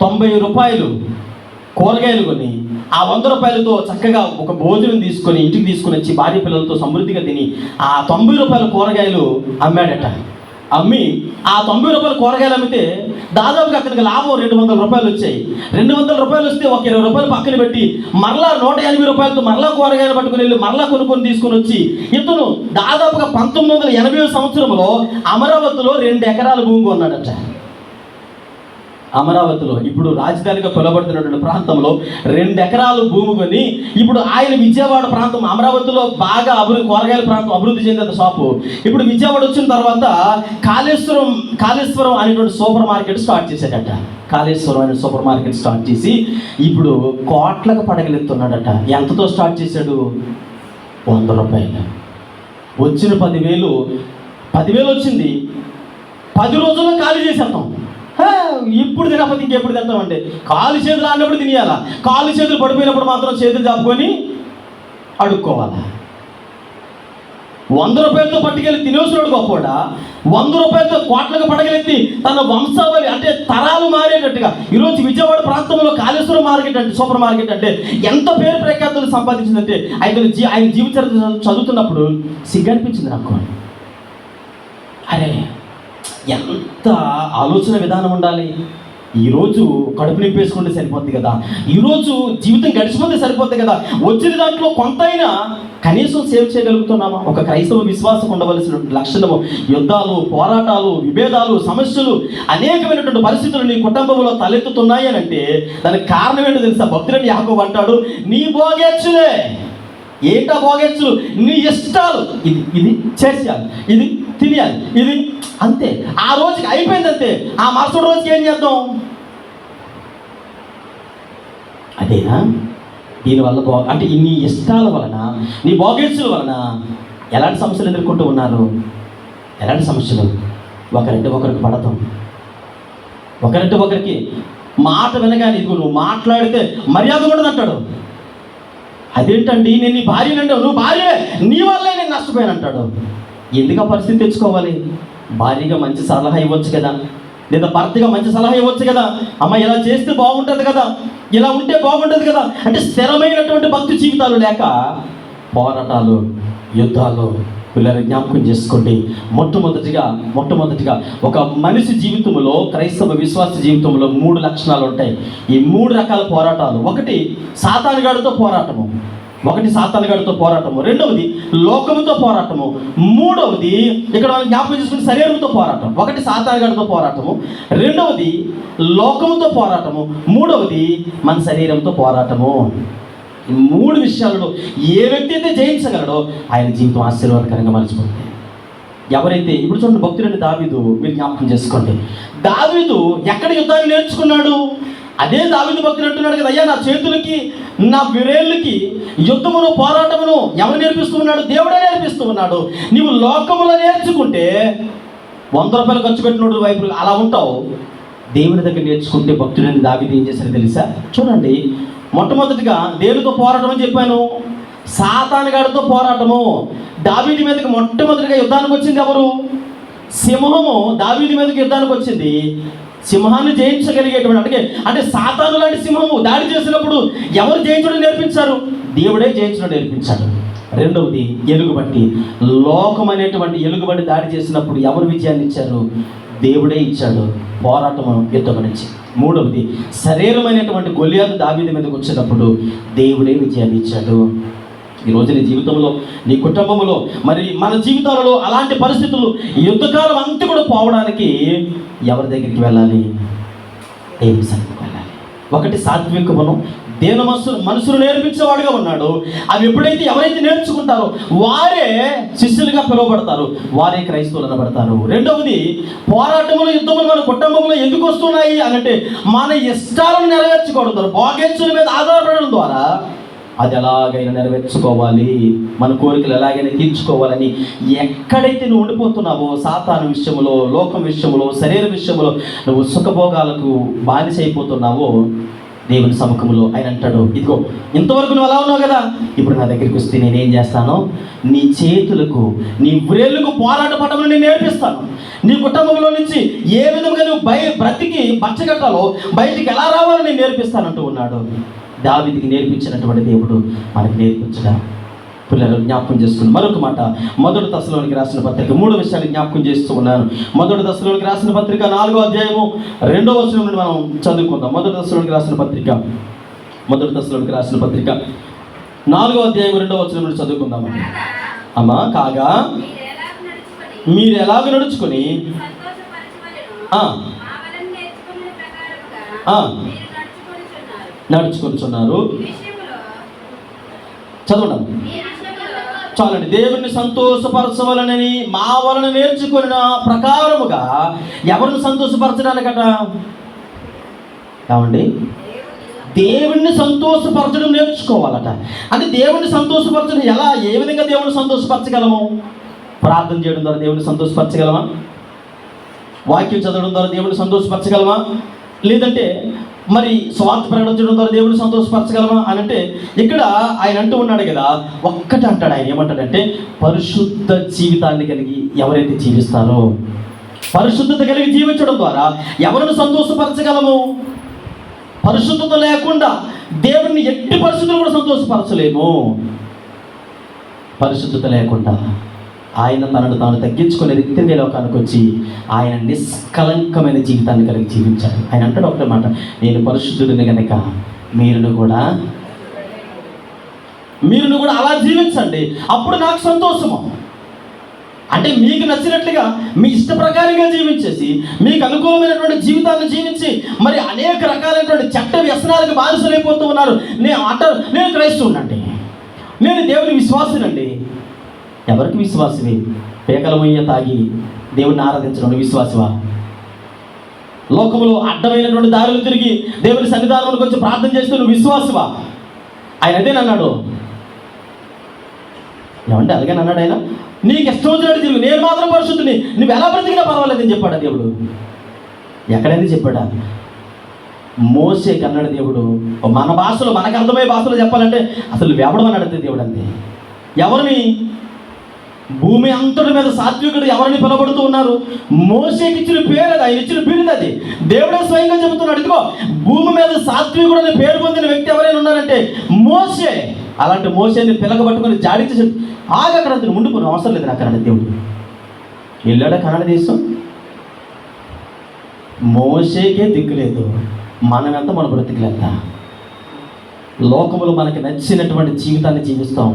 90 రూపాయలు కూరగాయలు కొని ఆ 100 రూపాయలతో చక్కగా ఒక భోజనం తీసుకొని ఇంటికి తీసుకుని వచ్చి భార్య పిల్లలతో సమృద్ధిగా తిని ఆ 90 రూపాయల కూరగాయలు అమ్మాడట. అమ్మి ఆ 90 రూపాయల కూరగాయలు అమ్మితే దాదాపుగా అతనికి లాభం 200 రూపాయలు వచ్చాయి. 200 రూపాయలు వస్తే ఒక 20 రూపాయలు పక్కన పెట్టి మరలా 180 రూపాయలతో మరలా కూరగాయలు పట్టుకుని వెళ్ళి మరలా కొనుక్కొని తీసుకొని వచ్చి ఇతను దాదాపుగా 1980 సంవత్సరంలో అమరావతిలో 2 ఎకరాల భూమి కొన్నాడట. అమరావతిలో ఇప్పుడు రాజధానిగా పిలువబడుతున్నటువంటి ప్రాంతంలో 2 ఎకరాలు భూమి కొని ఇప్పుడు ఆయన విజయవాడ ప్రాంతం అమరావతిలో బాగా కూరగాయల ప్రాంతం అభివృద్ధి చెందిన షాపు. ఇప్పుడు విజయవాడ వచ్చిన తర్వాత కాళేశ్వరం అనేటువంటి సూపర్ మార్కెట్ స్టార్ట్ చేశాడట. కాళేశ్వరం అనే సూపర్ మార్కెట్ స్టార్ట్ చేసి ఇప్పుడు కోట్లకు పడగలెత్తున్నాడట. ఎంతతో స్టార్ట్ చేశాడు? 100 రూపాయలు. వచ్చిన 10,000 వచ్చింది. 10 రోజుల్లో ఖాళీ చేసేద్దాం. ఇప్పుడు తినకపోతే ఇంకెప్పుడు తింటామంటే కాలు చేతులు ఆడినప్పుడు తినేయాలా, కాలు చేతులు పడిపోయినప్పుడు మాత్రం చేతులు చాపుకొని అడుక్కోవాలా. 100 రూపాయలతో పట్టుకెళ్ళి తినేసినోడు గొప్పవాడా? 100 రూపాయలతో కోట్లకు పడగలెత్తి తన వంశావళి అంటే తరాలు మారేటట్టుగా ఈరోజు విజయవాడ ప్రాంతంలో కాళేశ్వరం మార్కెట్ అంటే సూపర్ మార్కెట్ అంటే ఎంత పేరు ప్రఖ్యాతులు సంపాదించిందంటే ఆయన జీవిత చరిత్ర చదువుతున్నప్పుడు సిగ్గనిపించింది నాకు. అరే ఎంత ఆలోచన విధానం ఉండాలి. ఈరోజు కడుపు నింపేసుకుంటే సరిపోద్ది కదా, ఈరోజు జీవితం గడిచిపోతే సరిపోద్ది కదా, వచ్చిన దాంట్లో కొంతైనా కనీసం సేవ్ చేయగలుగుతున్నామా? ఒక క్రైస్తవ విశ్వాసం ఉండవలసిన లక్షణము యుద్ధాలు, పోరాటాలు, విభేదాలు, సమస్యలు, అనేకమైనటువంటి పరిస్థితులు నీ కుటుంబంలో తలెత్తుతున్నాయి అని అంటే దానికి కారణం ఏంటో తెలుసా? భక్తుడని యాకోబు అంటాడు, నీ భోగేచ్చులే. ఏంటా భోగేచ్చులు? నీ ఇష్టాలు. ఇది చేసేయాలి, ఇది తినేయాలి, ఇది అంతే. ఆ రోజుకి అయిపోయింది అంతే. ఆ మరుసటి రోజుకి ఏం చేద్దాం? అదేనా? దీనివల్ల అంటే నీ ఇష్టాల వలన, నీ భోగేచ్చుల వలన ఎలాంటి సమస్యలు ఎదుర్కొంటూ ఉన్నారు? ఎలాంటి సమస్యలు? ఒకరింటి ఒకరికి పడతాం, ఒకరింటి ఒకరికి మాట వినగానే ఇదిగో నువ్వు మాట్లాడితే మర్యాద కూడా అంటాడు. అదేంటండి నేను నీ భార్యనండి, నువ్వు భార్యే, నీ వల్లే నేను నష్టపోయాను అంటాడు. ఎందుకు ఆ పరిస్థితి తెచ్చుకోవాలి? భార్యగా మంచి సలహా ఇవ్వచ్చు కదా, లేదా భర్తగా మంచి సలహా ఇవ్వచ్చు కదా, అమ్మ ఇలా చేస్తే బాగుంటుంది కదా, ఇలా ఉంటే బాగుంటుంది కదా. అంటే స్థిరమైనటువంటి భక్తి జీవితాలు లేక పోరాటాలు, యుద్ధాలు. పిల్లలు జ్ఞాపకం చేసుకోండి. మొట్టమొదటిగా ఒక మనిషి జీవితంలో, క్రైస్తవ విశ్వాస జీవితంలో 3 లక్షణాలు ఉంటాయి. ఈ 3 రకాల పోరాటాలు. ఒకటి సాతానుగాడితో పోరాటము, రెండవది లోకముతో పోరాటము, మూడవది ఇక్కడ మనం జ్ఞాపకం చేసుకుని శరీరంతో పోరాటం. ఒకటి సాతానుగాడితో పోరాటము, రెండవది లోకముతో పోరాటము, మూడవది మన శరీరంతో పోరాటము. ఈ 3 విషయాలలో ఏ వ్యక్తి అయితే జయించగలడో ఆయన జీవితం ఆశీర్వాదకరంగా మలిచిపోతుంది. ఎవరైతే ఇప్పుడు చూడండి, భక్తుడైన దావీదు మీరు జ్ఞాపకం చేసుకోండి. దావీదు ఎక్కడ యుద్ధాన్ని నేర్చుకున్నాడు? అదే దావీదు భక్తుడు అంటున్నాడు కదా, అయ్యా నా చేతులకి నా విరేళ్ళకి యుద్ధమును పోరాటమును ఎవరు నేర్పిస్తూ ఉన్నాడు? దేవుడే నేర్పిస్తూ ఉన్నాడు. నీవు లోకములో నేర్చుకుంటే 100 రూపాయలు ఖర్చు పెట్టినోడు వైపు అలా ఉంటావు. దేవుని దగ్గర నేర్చుకుంటే భక్తుడిని దావీదు ఏం చేశారో తెలుసా? చూడండి, మొట్టమొదటిగా దేవునితో పోరాటం అని చెప్పాను. సాతానుగాడితో పోరాటము. దావీదు మీదకి మొట్టమొదటిగా యుద్ధానికి వచ్చింది ఎవరు? సింహము దావీదు మీదకి యుద్ధానికి వచ్చింది. సింహాన్ని జయించగలిగేటువంటి అంటే సాతాను లాంటి సింహము దాడి చేసినప్పుడు ఎవరు జయించడం నేర్పించారు? దేవుడే జయించడం నేర్పించాడు. రెండవది ఎలుగుబంటి. లోకం అనేటువంటి ఎలుగుబంటి దాడి చేసినప్పుడు ఎవరు విజయాన్ని ఇచ్చారు? దేవుడే ఇచ్చాడు. పోరాటం యుద్ధం నుంచి. మూడవది శరీరమైనటువంటి గొలియాతు దావీదు మీదకి వచ్చినప్పుడు దేవుడే విజయాన్ని ఇచ్చాడు. ఈరోజు నీ జీవితంలో, నీ కుటుంబంలో, మరి మన జీవితాలలో అలాంటి పరిస్థితులు యుద్ధకాలం అంతా కూడా పోవడానికి ఎవరి దగ్గరికి వెళ్ళాలి? దేవుని సన్నిధికి వెళ్ళాలి. ఒకటి సాత్విక గుణం, దేని మనసును నేర్పించేవాడుగా ఉన్నాడు. అవి ఎప్పుడైతే ఎవరైతే నేర్చుకుంటారో వారే శిష్యులుగా పిలువబడతారు, వారే క్రైస్తవులు అనబడతారు. రెండవది పోరాటములు, యుద్ధములు మన కుటుంబంలో ఎందుకు వస్తున్నాయి అనంటే మన ఇష్టాలను నెరవేర్చుకోవడం, భోగేచ్చుల మీద ఆధారపడడం ద్వారా అది ఎలాగైనా నెరవేర్చుకోవాలి, మన కోరికలు ఎలాగైనా తీర్చుకోవాలని ఎక్కడైతే నువ్వు ఉండిపోతున్నావో సాతాను విషయంలో, లోకం విషయంలో, శరీర విషయంలో నువ్వు సుఖభోగాలకు బానిస అయిపోతున్నావో, దేవుని సముఖంలో ఆయన అంటాడు, ఇదిగో ఇంతవరకు నువ్వు అలా ఉన్నావు కదా, ఇప్పుడు నా దగ్గరికి వస్తే నేనేం చేస్తాను? నీ చేతులకు, నీ వ్రేళ్ళకు పోరాట పడమని నేను నేర్పిస్తాను. నీ కుటుంబంలో నుంచి ఏ విధంగా నువ్వు బ్రతికి బచ్చగట్టాలో, బయటికి ఎలా రావాలో నేను నేర్పిస్తానంటూ ఉన్నాడు. దావీదుకి నేర్పించినటువంటి దేవుడు మనకి నేర్పించడా? పిల్లలు జ్ఞాపకం చేసుకుని మరొక మాట, మొదటి దశలోనికి రాసిన పత్రిక 3 విషయాలు జ్ఞాపకం చేస్తూ ఉన్నాను. మొదటి దశలోనికి రాసిన పత్రిక 4వ అధ్యాయము 2వ వచనం నుండి మనం చదువుకుందాం. మొదటి దశలోనికి రాసిన పత్రిక 4వ అధ్యాయం 2వ వచనం నుండి చదువుకుందాం. అమ్మా కాగా మీరు ఎలాగ నడుచుకొని నడుచుకొనిచున్నారు. చదవండి చాలండి. దేవుణ్ణి సంతోషపరచవలనని మా వలన నేర్చుకున్న ప్రకారముగా ఎవరిని సంతోషపరచడానికట? ఏమండి? దేవుణ్ణి సంతోషపరచడం నేర్చుకోవాలట. అంటే దేవుణ్ణి సంతోషపరచడం ఎలా, ఏ విధంగా దేవుణ్ణి సంతోషపరచగలము? ప్రార్థన చేయడం ద్వారా దేవుణ్ణి సంతోషపరచగలమా? వాక్యం చదవడం ద్వారా దేవుణ్ణి సంతోషపరచగలమా? లేదంటే మరి స్వార్థ ప్రకటించడం ద్వారా దేవుని సంతోషపరచగలమా అని అంటే, ఇక్కడ ఆయన అంటూ ఉన్నాడు కదా, ఒక్కటి అంటాడు ఆయన. ఏమంటాడంటే, పరిశుద్ధ జీవితాన్ని కలిగి ఎవరైతే జీవిస్తారో, పరిశుద్ధత కలిగి జీవించడం ద్వారా ఎవరిని సంతోషపరచగలము? పరిశుద్ధత లేకుండా దేవుణ్ణి ఎట్టి పరిస్థితులు కూడా సంతోషపరచలేము. పరిశుద్ధత లేకుండా ఆయన తనను తాను తగ్గించుకునే రీతిగా లోకానికి వచ్చి ఆయన నిష్కలంకమైన జీవితాన్ని కలిగి జీవించాడు. ఆయన అంటాడు ఒకటే మాట, నేను పరిశుద్ధుడిని కనుక మీరును కూడా అలా జీవించండి, అప్పుడు నాకు సంతోషము. అంటే మీకు నచ్చినట్లుగా మీ ఇష్ట ప్రకారంగా జీవించేసి, మీకు అనుకూలమైనటువంటి జీవితాన్ని జీవించి మరి అనేక రకాలైనటువంటి చట్ట వ్యసనాలకు బానిసలైపోతూ ఉన్నారు. నేను క్రైస్తవునండి, నేను దేవుని విశ్వాసినండి. ఎవరికి విశ్వాసమే? పేకల మొయ్య తాగి దేవుడిని ఆరాధించడం విశ్వాసమా? లోకంలో అడ్డమైనటువంటి దారులు తిరిగి దేవుని సన్నిధానంలోకి వచ్చి ప్రార్థన చేస్తూ నువ్వు విశ్వాసమా? ఆయన అదేనన్నాడు. ఏమంటే అలాగని అన్నాడు ఆయన, నీకు ఇష్టం వచ్చినట్టు తిరుగు, నేను మాత్రం పరిశుద్ధుని, నువ్వు ఎలా బ్రతికినా పర్వాలేదని చెప్పాడా దేవుడు? ఎక్కడైనా చెప్పాడా? మోసేకి అన్నాడు దేవుడు. మన భాషలో, మనకు అర్థమయ్యే భాషలో చెప్పాలంటే అసలు ఎవడం అని అడిగితే దేవుడు అంతే. ఎవరిని? భూమి అంతటి మీద సాత్వికుడు ఎవరిని పిలబడుతూ ఉన్నారు? మోసేకి ఇచ్చిన పేరు అది, ఆయన ఇచ్చిన బిరుదు అది. దేవుడే స్వయంగా చెబుతున్నాడు, ఇదిగో భూమి మీద సాత్వికుడు అనే పేరు పొందిన వ్యక్తి ఎవరైనా ఉన్నారంటే మోసే. అలాంటి మోసేని పిలకబట్టుకొని జాడించి అక్కడ అంత ఉండిపోయిన అవసరం లేదు నాకు అన్నాడు దేవుడు. వెళ్ళాడా కన్నడ దేశం? మోసేకే దిక్కులేదు, మనమెంత మన బ్రతికులెంత. లోకములు మనకి నచ్చినటువంటి జీవితాన్ని జీవిస్తాం,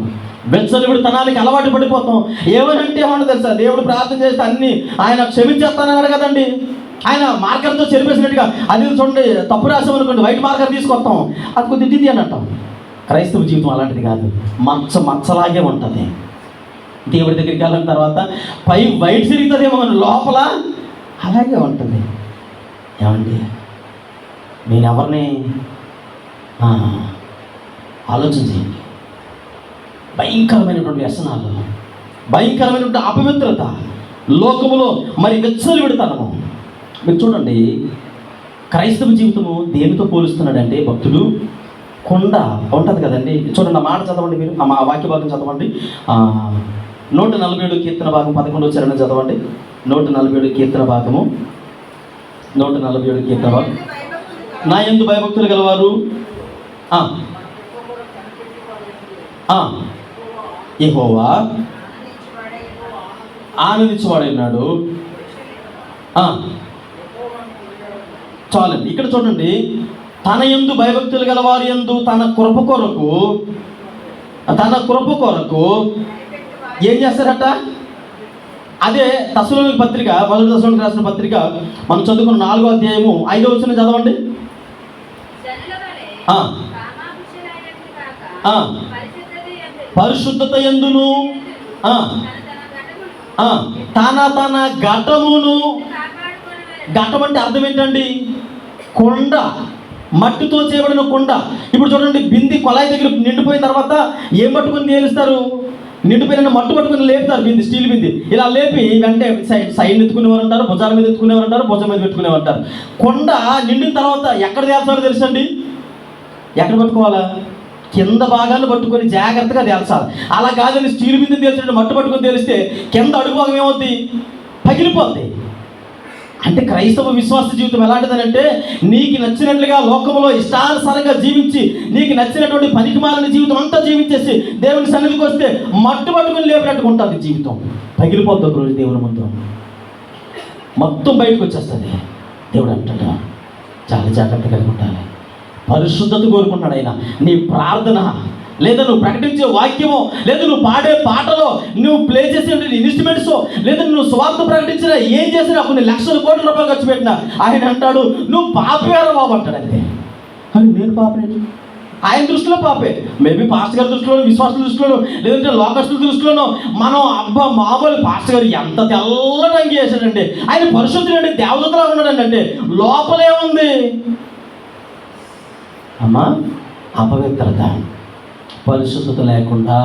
వెచ్చలివిడి తనానికి అలవాటు పడిపోతాం. ఏమనంటే ఏమన్నా తెలుసా, దేవుడు ప్రార్థన చేస్తే అన్ని ఆయన క్షమించేస్తానన్నాడు కదండి. ఆయన మార్కర్తో చెరిపేసినట్టుగా అది చూడండి, తప్పు రాసామనుకోండి, వైట్ మార్కర్ తీసుకొస్తాం, అది కొద్ది దిద్ది అని అంటాం. క్రైస్తవ జీవితం అలాంటిది కాదు, మచ్చలాగే ఉంటుంది. దేవుడి దగ్గరికి వెళ్ళిన తర్వాత పై వైట్ తిరుగుతుందేమో కానీ లోపల అలాగే ఉంటుంది. ఏమండి? నేను ఎవరిని ఆలోచన చేయండి. భయంకరమైనటువంటి వ్యసనాలు, భయంకరమైనటువంటి అపవిత్రత, లోకములో మరి వెచ్చలు పెడతాను. మీరు చూడండి, క్రైస్తవ జీవితము దేనితో పోలుస్తున్నాడంటే భక్తుడు కొండ ఉంటుంది కదండి. చూడండి, ఆ మాట చదవండి, మీరు ఆ వాక్య భాగం చదవండి. 147 కీర్తన భాగం 11వ చరణం చదవండి. 147 కీర్తన భాగము 147 కీర్తన భాగం. నా యందు భయభక్తులు గలవారు యెహోవా ఆనందించువాడైనాడు. చాలండి. ఇక్కడ చూడండి, తన యందు భయభక్తులు గలవారి యందు తన కృప కొరకు ఏం చేస్తారట? అదే తెస్సలోనికీ పత్రిక, మొదటి తెస్సలోనికీ రాసిన పత్రిక మనం చదువుకున్న 4వ అధ్యాయము 5వ వచనం చదవండి. పరిశుద్ధత యందును తన ఘటమును. ఘటం అంటే అర్థం ఏంటండి? కొండ, మట్టితో చేయబడిన కొండ. ఇప్పుడు చూడండి, బింది కొలాయి దగ్గర నిండిపోయిన తర్వాత ఏం పట్టుకుని తేలుస్తారు? నిండిపోయిన మట్టు పట్టుకుని లేపుతారు. బింది, స్టీల్ బింది ఇలా లేపి వెంటనే సైడ్ ఎత్తుకునేవారు ఉంటారు, భుజాల మీద ఎత్తుకునేవారు ఉంటారు, భుజం మీద పెట్టుకునేవారు ఉంటారు. కొండ నిండిన తర్వాత ఎక్కడ తేల్చాలో తెలుసండి? ఎక్కడ పట్టుకోవాలా? కింద భాగాన్ని పట్టుకొని జాగ్రత్తగా తేల్చాలి. అలా కాదని స్టీల్ బింది తేల్చినట్టు మట్టు పట్టుకొని తేలిస్తే కింద అడుగు భాగం ఏమవుద్ది? పగిలిపోద్ది. అంటే క్రైస్తవ విశ్వాస జీవితం ఎలాంటిదనంటే, నీకు నచ్చినట్లుగా లోకంలో ఇష్టానుసారంగా జీవించి, నీకు నచ్చినటువంటి పనికిమాలిన జీవితం అంతా జీవించేసి దేవుని సన్నిధికి వస్తే మట్టు పట్టుకుని లేపినట్టుగా ఉంటుంది జీవితం. పగిలిపోద్ది ఒక రోజు దేవుని ముందు, మొత్తం బయటకు వచ్చేస్తుంది. దేవుడు అంటాడు, చాలా జాగ్రత్తగా ఉండాలి. పరిశుద్ధత కోరుకుంటాడు ఆయన. నీ ప్రార్థన, లేదా నువ్వు ప్రకటించే వాక్యమో, లేదా నువ్వు పాడే పాటలో, నువ్వు ప్లే చేసే ఇన్స్ట్రుమెంట్స్, లేదా నువ్వు స్వార్థ ప్రకటించినా, ఏం చేసినా, కొన్ని లక్షల కోట్ల రూపాయలు ఖర్చు పెట్టినా ఆయన అంటాడు, నువ్వు పాపేరా బాబు అంటాడు. అంతే. అని నేను పాపనేది ఆయన దృష్టిలో పాపే. మేబీ పాస్టర్ గారి దృష్టిలోనో, విశ్వాసుల దృష్టిలోనో, లేదంటే లోకస్తుల దృష్టిలోనో మనం అబ్బా మామూలు పాస్టర్ గారు ఎంత తెల్లటంగి చేశాడండి, ఆయన పరిశుద్ధుడు అండి, దేవదూతలా ఉన్నాడండి. అంటే లోపలేముంది అమ్మా? అపవిత్రత, పరిశుద్ధత లేకుండా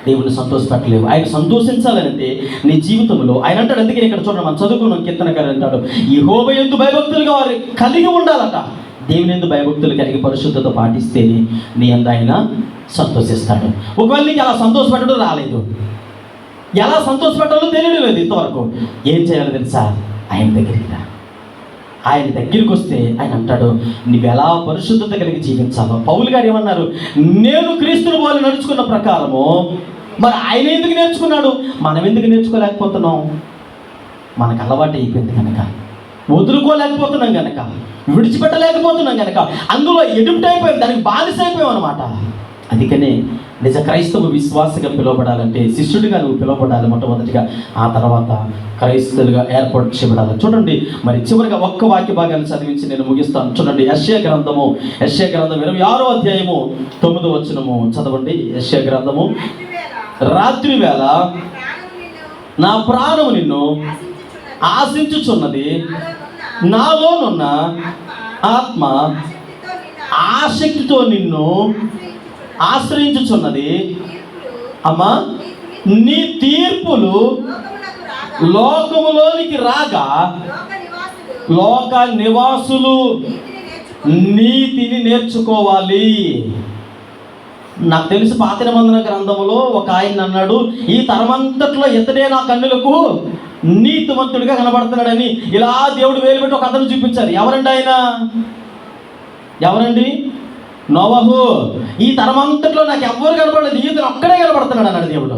దేవుని సంతోషపెట్టలేవు. ఆయన సంతోషించాలంటే నీ జీవితంలో ఆయన అంటాడు. అందుకే ఇక్కడ చూడండి, మనం చదువుకున్నాం, కీర్తనకారుడు అంటాడు, యెహోవా యందు భయభక్తులుగా వారు కలిగి ఉండాలట. దేవుని యందు భయభక్తులు కలిగి పరిశుద్ధత పాటిస్తేనే నీ యందు ఆయన సంతోషిస్తాడు. ఒకవేళ నీకు అలా సంతోషపెట్టడం రాలేదు, ఎలా సంతోషపెట్టాలో తెలియడం లేదు ఇంతవరకు, ఏం చేయాలో తెలుసా? ఆయన దగ్గరికి రా. ఆయన దగ్గరికి వస్తే ఆయన అంటాడు, నువ్వు ఎలా పరిశుద్ధత కలిగి జీవించాలో. పౌలు గారు ఏమన్నారు? నేను క్రీస్తుని పోలి నడుచుకున్న ప్రకారము. మరి ఆయన ఎందుకు నేర్చుకున్నాడు? మనం ఎందుకు నేర్చుకోలేకపోతున్నాం? మనకు అలవాటు అయిపోయింది కనుక, వదులుకోలేకపోతున్నాం కనుక, విడిచిపెట్టలేకపోతున్నాం కనుక, అందులో ఎడిక్ట్ అయిపోయింది, దానికి బానిస అయిపోయాం అనమాట. అందుకనే నిజ క్రైస్తవ విశ్వాసగా పిలువబడాలంటే శిష్యుడిగా నువ్వు పిలువబడాలి మొట్టమొదటిగా. ఆ తర్వాత క్రైస్తవులుగా ఏర్పాటు చేయబడాలి. చూడండి, మరి చివరిగా ఒక్క వాక్య భాగాన్ని చదివించి నేను ముగిస్తాను. చూడండి, యెషయా గ్రంథం 26వ అధ్యాయము 9వ వచనము చదవండి. యెషయా గ్రంథము. రాత్రి వేళ నా ప్రాణము నిన్ను ఆశించుచున్నది, నాలోనున్న ఆత్మ ఆసక్తితో నిన్ను ఆశ్రయించుచున్నది. అమ్మా, నీ తీర్పులు లోకములోనికి రాగా లోక నివాసులు నీతిని నేర్చుకోవాలి. నాకు తెలిసి పాత నిబంధన గ్రంథంలో ఒక ఆయన అన్నాడు, ఈ తరమంతట్లో ఇతడే నా కన్నులకు నీతిమంతుడిగా కనబడుతున్నాడని. ఇలా దేవుడు వేలు పెట్టి ఒక అతను చూపించారు. ఎవరండి ఆయన? ఎవరండి? నోవహు. ఈ తరమంతట్లో నాకు ఎవ్వరు కనపడలేదు, ఈతను ఒక్కడే కనబడుతున్నాడు అన్నాడు దేవుడు.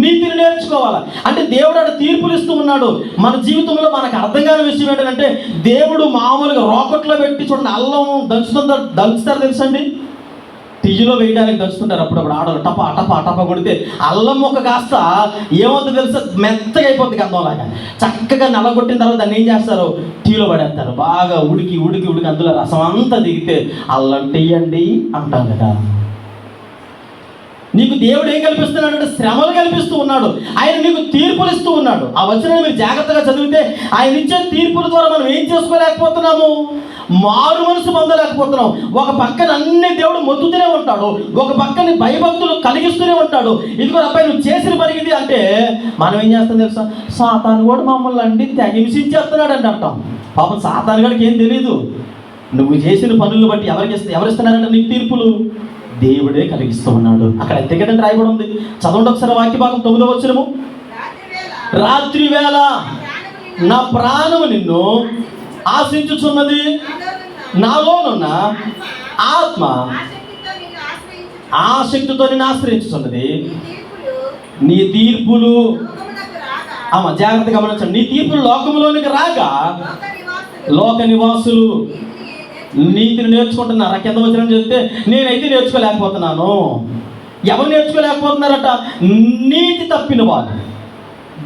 నీతిని నేర్చుకోవాలి అంటే దేవుడు అక్కడ తీర్పులు ఇస్తూ ఉన్నాడు. మన జీవితంలో మనకు అర్థం కాని విషయం ఏంటంటే, దేవుడు మామూలుగా రోకట్లో పెట్టి చూడండి, అల్లం దంచుతారు తెలుసండి, టీలో వేయడానికి దంచుతుంటారు అప్పుడప్పుడు ఆడలు. టపా టపా టపా కొడితే అల్లం మొక్క కాస్త ఏమవుతుందో తెలుసా? మెత్తగా అయిపోతుంది గంధంలాగా. చక్కగా నల్లగొట్టిన తర్వాత దాన్ని ఏం చేస్తారు? టీలో పడేస్తారు. బాగా ఉడికి ఉడికి ఉడికి అందులో రసం అంతా దిగితే అల్లం టీ అండి అంటాం కదా. నీకు దేవుడు ఏం కల్పిస్తున్నాడు అంటే శ్రమలు కల్పిస్తూ ఉన్నాడు. ఆయన నీకు తీర్పులు ఇస్తూ ఉన్నాడు. ఆ వచనాన్ని మీరు జాగ్రత్తగా చదివితే ఆయన ఇచ్చే తీర్పుల ద్వారా మనం ఏం చేసుకోలేకపోతున్నాము, మారు మనసు పొందలేకపోతున్నాం. ఒక పక్కన అన్ని దేవుడు మొత్తుతూనే ఉంటాడు, ఒక పక్కన భయభక్తులు కలిగిస్తూనే ఉంటాడు. ఇదిగో అబ్బాయి నువ్వు చేసిన పరిగిది అంటే మనం ఏం చేస్తాం తెలుసా, సాతాను కూడా మమ్మల్ని అండి తెగ హింసించేస్తున్నాడు అని అంటాం. పాపం సాతాను గడికి ఏం తెలియదు. నువ్వు చేసిన పనులు బట్టి ఎవరిస్తున్నారంటే నీకు తీర్పులు దేవుడే కలిగిస్తూ ఉన్నాడు. అక్కడ అంతే కదండి రాయబడి ఉంది. చదవండి ఒకసారి వాక్య భాగం 9వ వచనము. రాత్రి వేళ నా ప్రాణము నిన్ను ఆశించుచున్నది, నాలోనున్న ఆత్మ ఆసక్తితో నిన్ను ఆశ్రయించుచున్నది. నీ తీర్పులు జాగ్రత్తగా గమనించండి. నీ తీర్పులు లోకములోనికి రాగా లోక నివాసులు నీతిని నేర్చుకుంటున్నారా? కింద వచనం చెప్తే నేనైతే నేర్చుకోలేకపోతున్నాను. ఎవరు నేర్చుకోలేకపోతున్నారట? నీతి తప్పిన వారు,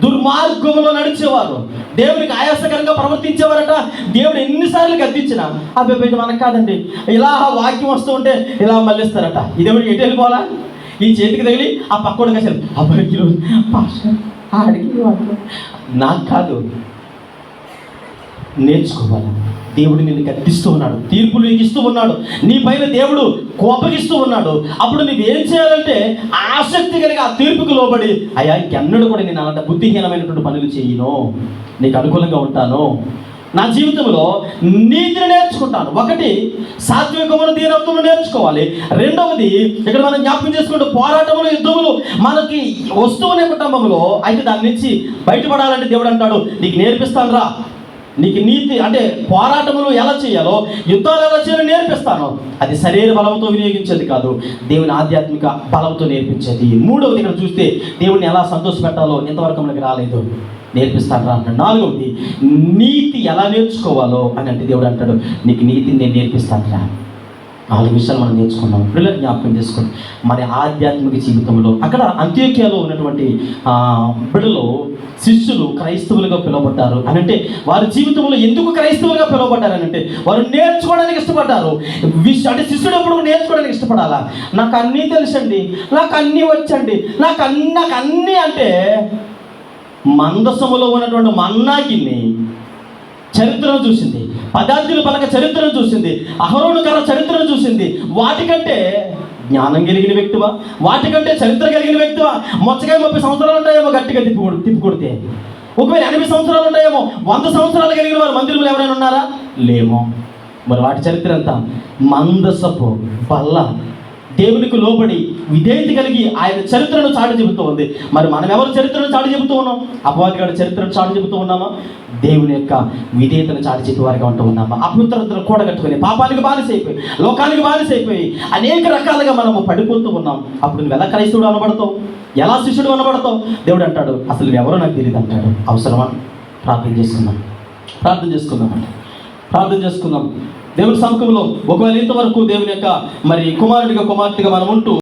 దుర్మార్గంలో నడిచేవారు, దేవునికి ఆయాసకరంగా ప్రవర్తించేవారట. దేవుడు ఎన్నిసార్లు గద్దించినా అబ్బాయి మనకు కాదండి, ఇలా వాక్యం వస్తూ ఉంటే ఇలా మళ్ళిస్తారట. ఇదేమిటి ఎటు వెళ్ళిపోవాలా, ఈ చేతికి తగిలి ఆ పక్కోడికి అసలు అబ్బాయి ఆడికి నాకు కాదు, నేర్చుకోవాలి. దేవుడు నిన్ను గద్దిస్తూ ఉన్నాడు, తీర్పులు నీకు ఇస్తూ ఉన్నాడు, నీ పైన దేవుడు కోపగిస్తూ ఉన్నాడు. అప్పుడు నువ్వు ఏం చేయాలంటే ఆసక్తి కలిగి ఆ తీర్పుకు లోబడి, అయ్యా ఇంకెన్నడూ కూడా నేను అలాంటి బుద్ధిహీనమైనటువంటి పనులు చేయను, నీకు అనుకూలంగా ఉంటాను, నా జీవితంలో నీతిని నేర్చుకుంటాను. ఒకటి సాత్వికమును దీనత్వమును నేర్చుకోవాలి. రెండవది ఇక్కడ మనం జ్ఞాపకం చేసుకుంటూ పోరాటములు యుద్ధములు మనకి వస్తువునే కుటుంబంలో అయితే దాని నుంచి బయటపడాలంటే దేవుడు అంటాడు నీకు నేర్పిస్తాను రా, నీకు నీతి అంటే పోరాటములు ఎలా చేయాలో, యుద్ధాలు ఎలా చేయాలో నేర్పిస్తాను. అది శరీర బలంతో వినియోగించేది కాదు, దేవుని ఆధ్యాత్మిక బలంతో నేర్పించేది. మూడవది ఇక్కడ చూస్తే దేవుడిని ఎలా సంతోషపెట్టాలో ఇంతవరకు మనకి రాలేదు, నేర్పిస్తాను రా అంటాడు. నాలుగవది నీతి ఎలా నేర్చుకోవాలో అని అంటే దేవుడు అంటాడు నీకు నీతిని నేను నేర్పిస్తాను రా. 4 విషయాలు మనం నేర్చుకున్నాం. పిల్లలు జ్ఞాపకం చేసుకోండి. మరి ఆధ్యాత్మిక జీవితంలో అక్కడ అంత్యోక్యలో ఉన్నటువంటి బిడ్డలు శిష్యులు క్రైస్తవులుగా పిలువబడ్డారు అని అంటే వారి జీవితంలో ఎందుకు క్రైస్తవులుగా పిలువబడ్డారు అని అంటే వారు నేర్చుకోవడానికి ఇష్టపడ్డారు. అంటే శిష్యుడు ఎప్పుడు నేర్చుకోవడానికి ఇష్టపడాలా? నాకు అన్నీ తెలుసండి, నాకు అన్నీ వచ్చండి, నాకు అన్నీ అంటే మందసములో ఉన్నటువంటి మన్నాగిని చరిత్రను చూసింది, పదార్థులు పలక చరిత్రను చూసింది, అహరోను కర్ర చరిత్రను చూసింది. వాటికంటే జ్ఞానం కలిగిన వ్యక్తివా, వాటికంటే చరిత్ర కలిగిన వ్యక్తివా? మొచ్చగా 30 సంవత్సరాలు ఉంటాయేమో గట్టిగా తిప్పి కొడితే, ఒకవేళ 80 సంవత్సరాలు ఉంటాయేమో, 100 సంవత్సరాలు కలిగిన వారు మందిరంలో ఎవరైనా ఉన్నారా? లేమో. మరి వాటి చరిత్ర అంతా మందసపు బల్ల, దేవునికి లోబడి విధేయత కలిగి ఆయన చరిత్రను చాటి చెబుతూ ఉంది. మరి మనం ఎవరు చరిత్రను చాటి చెబుతూ ఉన్నాం? అపవాది గారి చరిత్రను చాటి చెబుతూ ఉన్నామా? దేవుని యొక్క విధేయతను చాటి చెప్పే వారిగా ఉంటూ ఉన్నామా? అపవిత్రతను కూడగట్టుకుని పాపానికి బానిసైపోయి, లోకానికి బానిసైపోయి అనేక రకాలుగా మనము పడిపోతూ ఉన్నాం. అప్పుడు నువ్వు ఎలా క్రైస్తవుడు అనబడతావు, ఎలా శిష్యుడు అనబడతావు? దేవుడు అంటాడు అసలు నువ్వెవరో నాకు తెలియదు అంటాడు. అవసరమా? ప్రార్థన చేసుకుందాం ప్రార్థన చేసుకుందాం దేవుని సముఖంలో. ఒకవేళ ఇంతవరకు దేవుని యొక్క మరి కుమారుడిగా కుమార్తెగా మనం ఉంటూ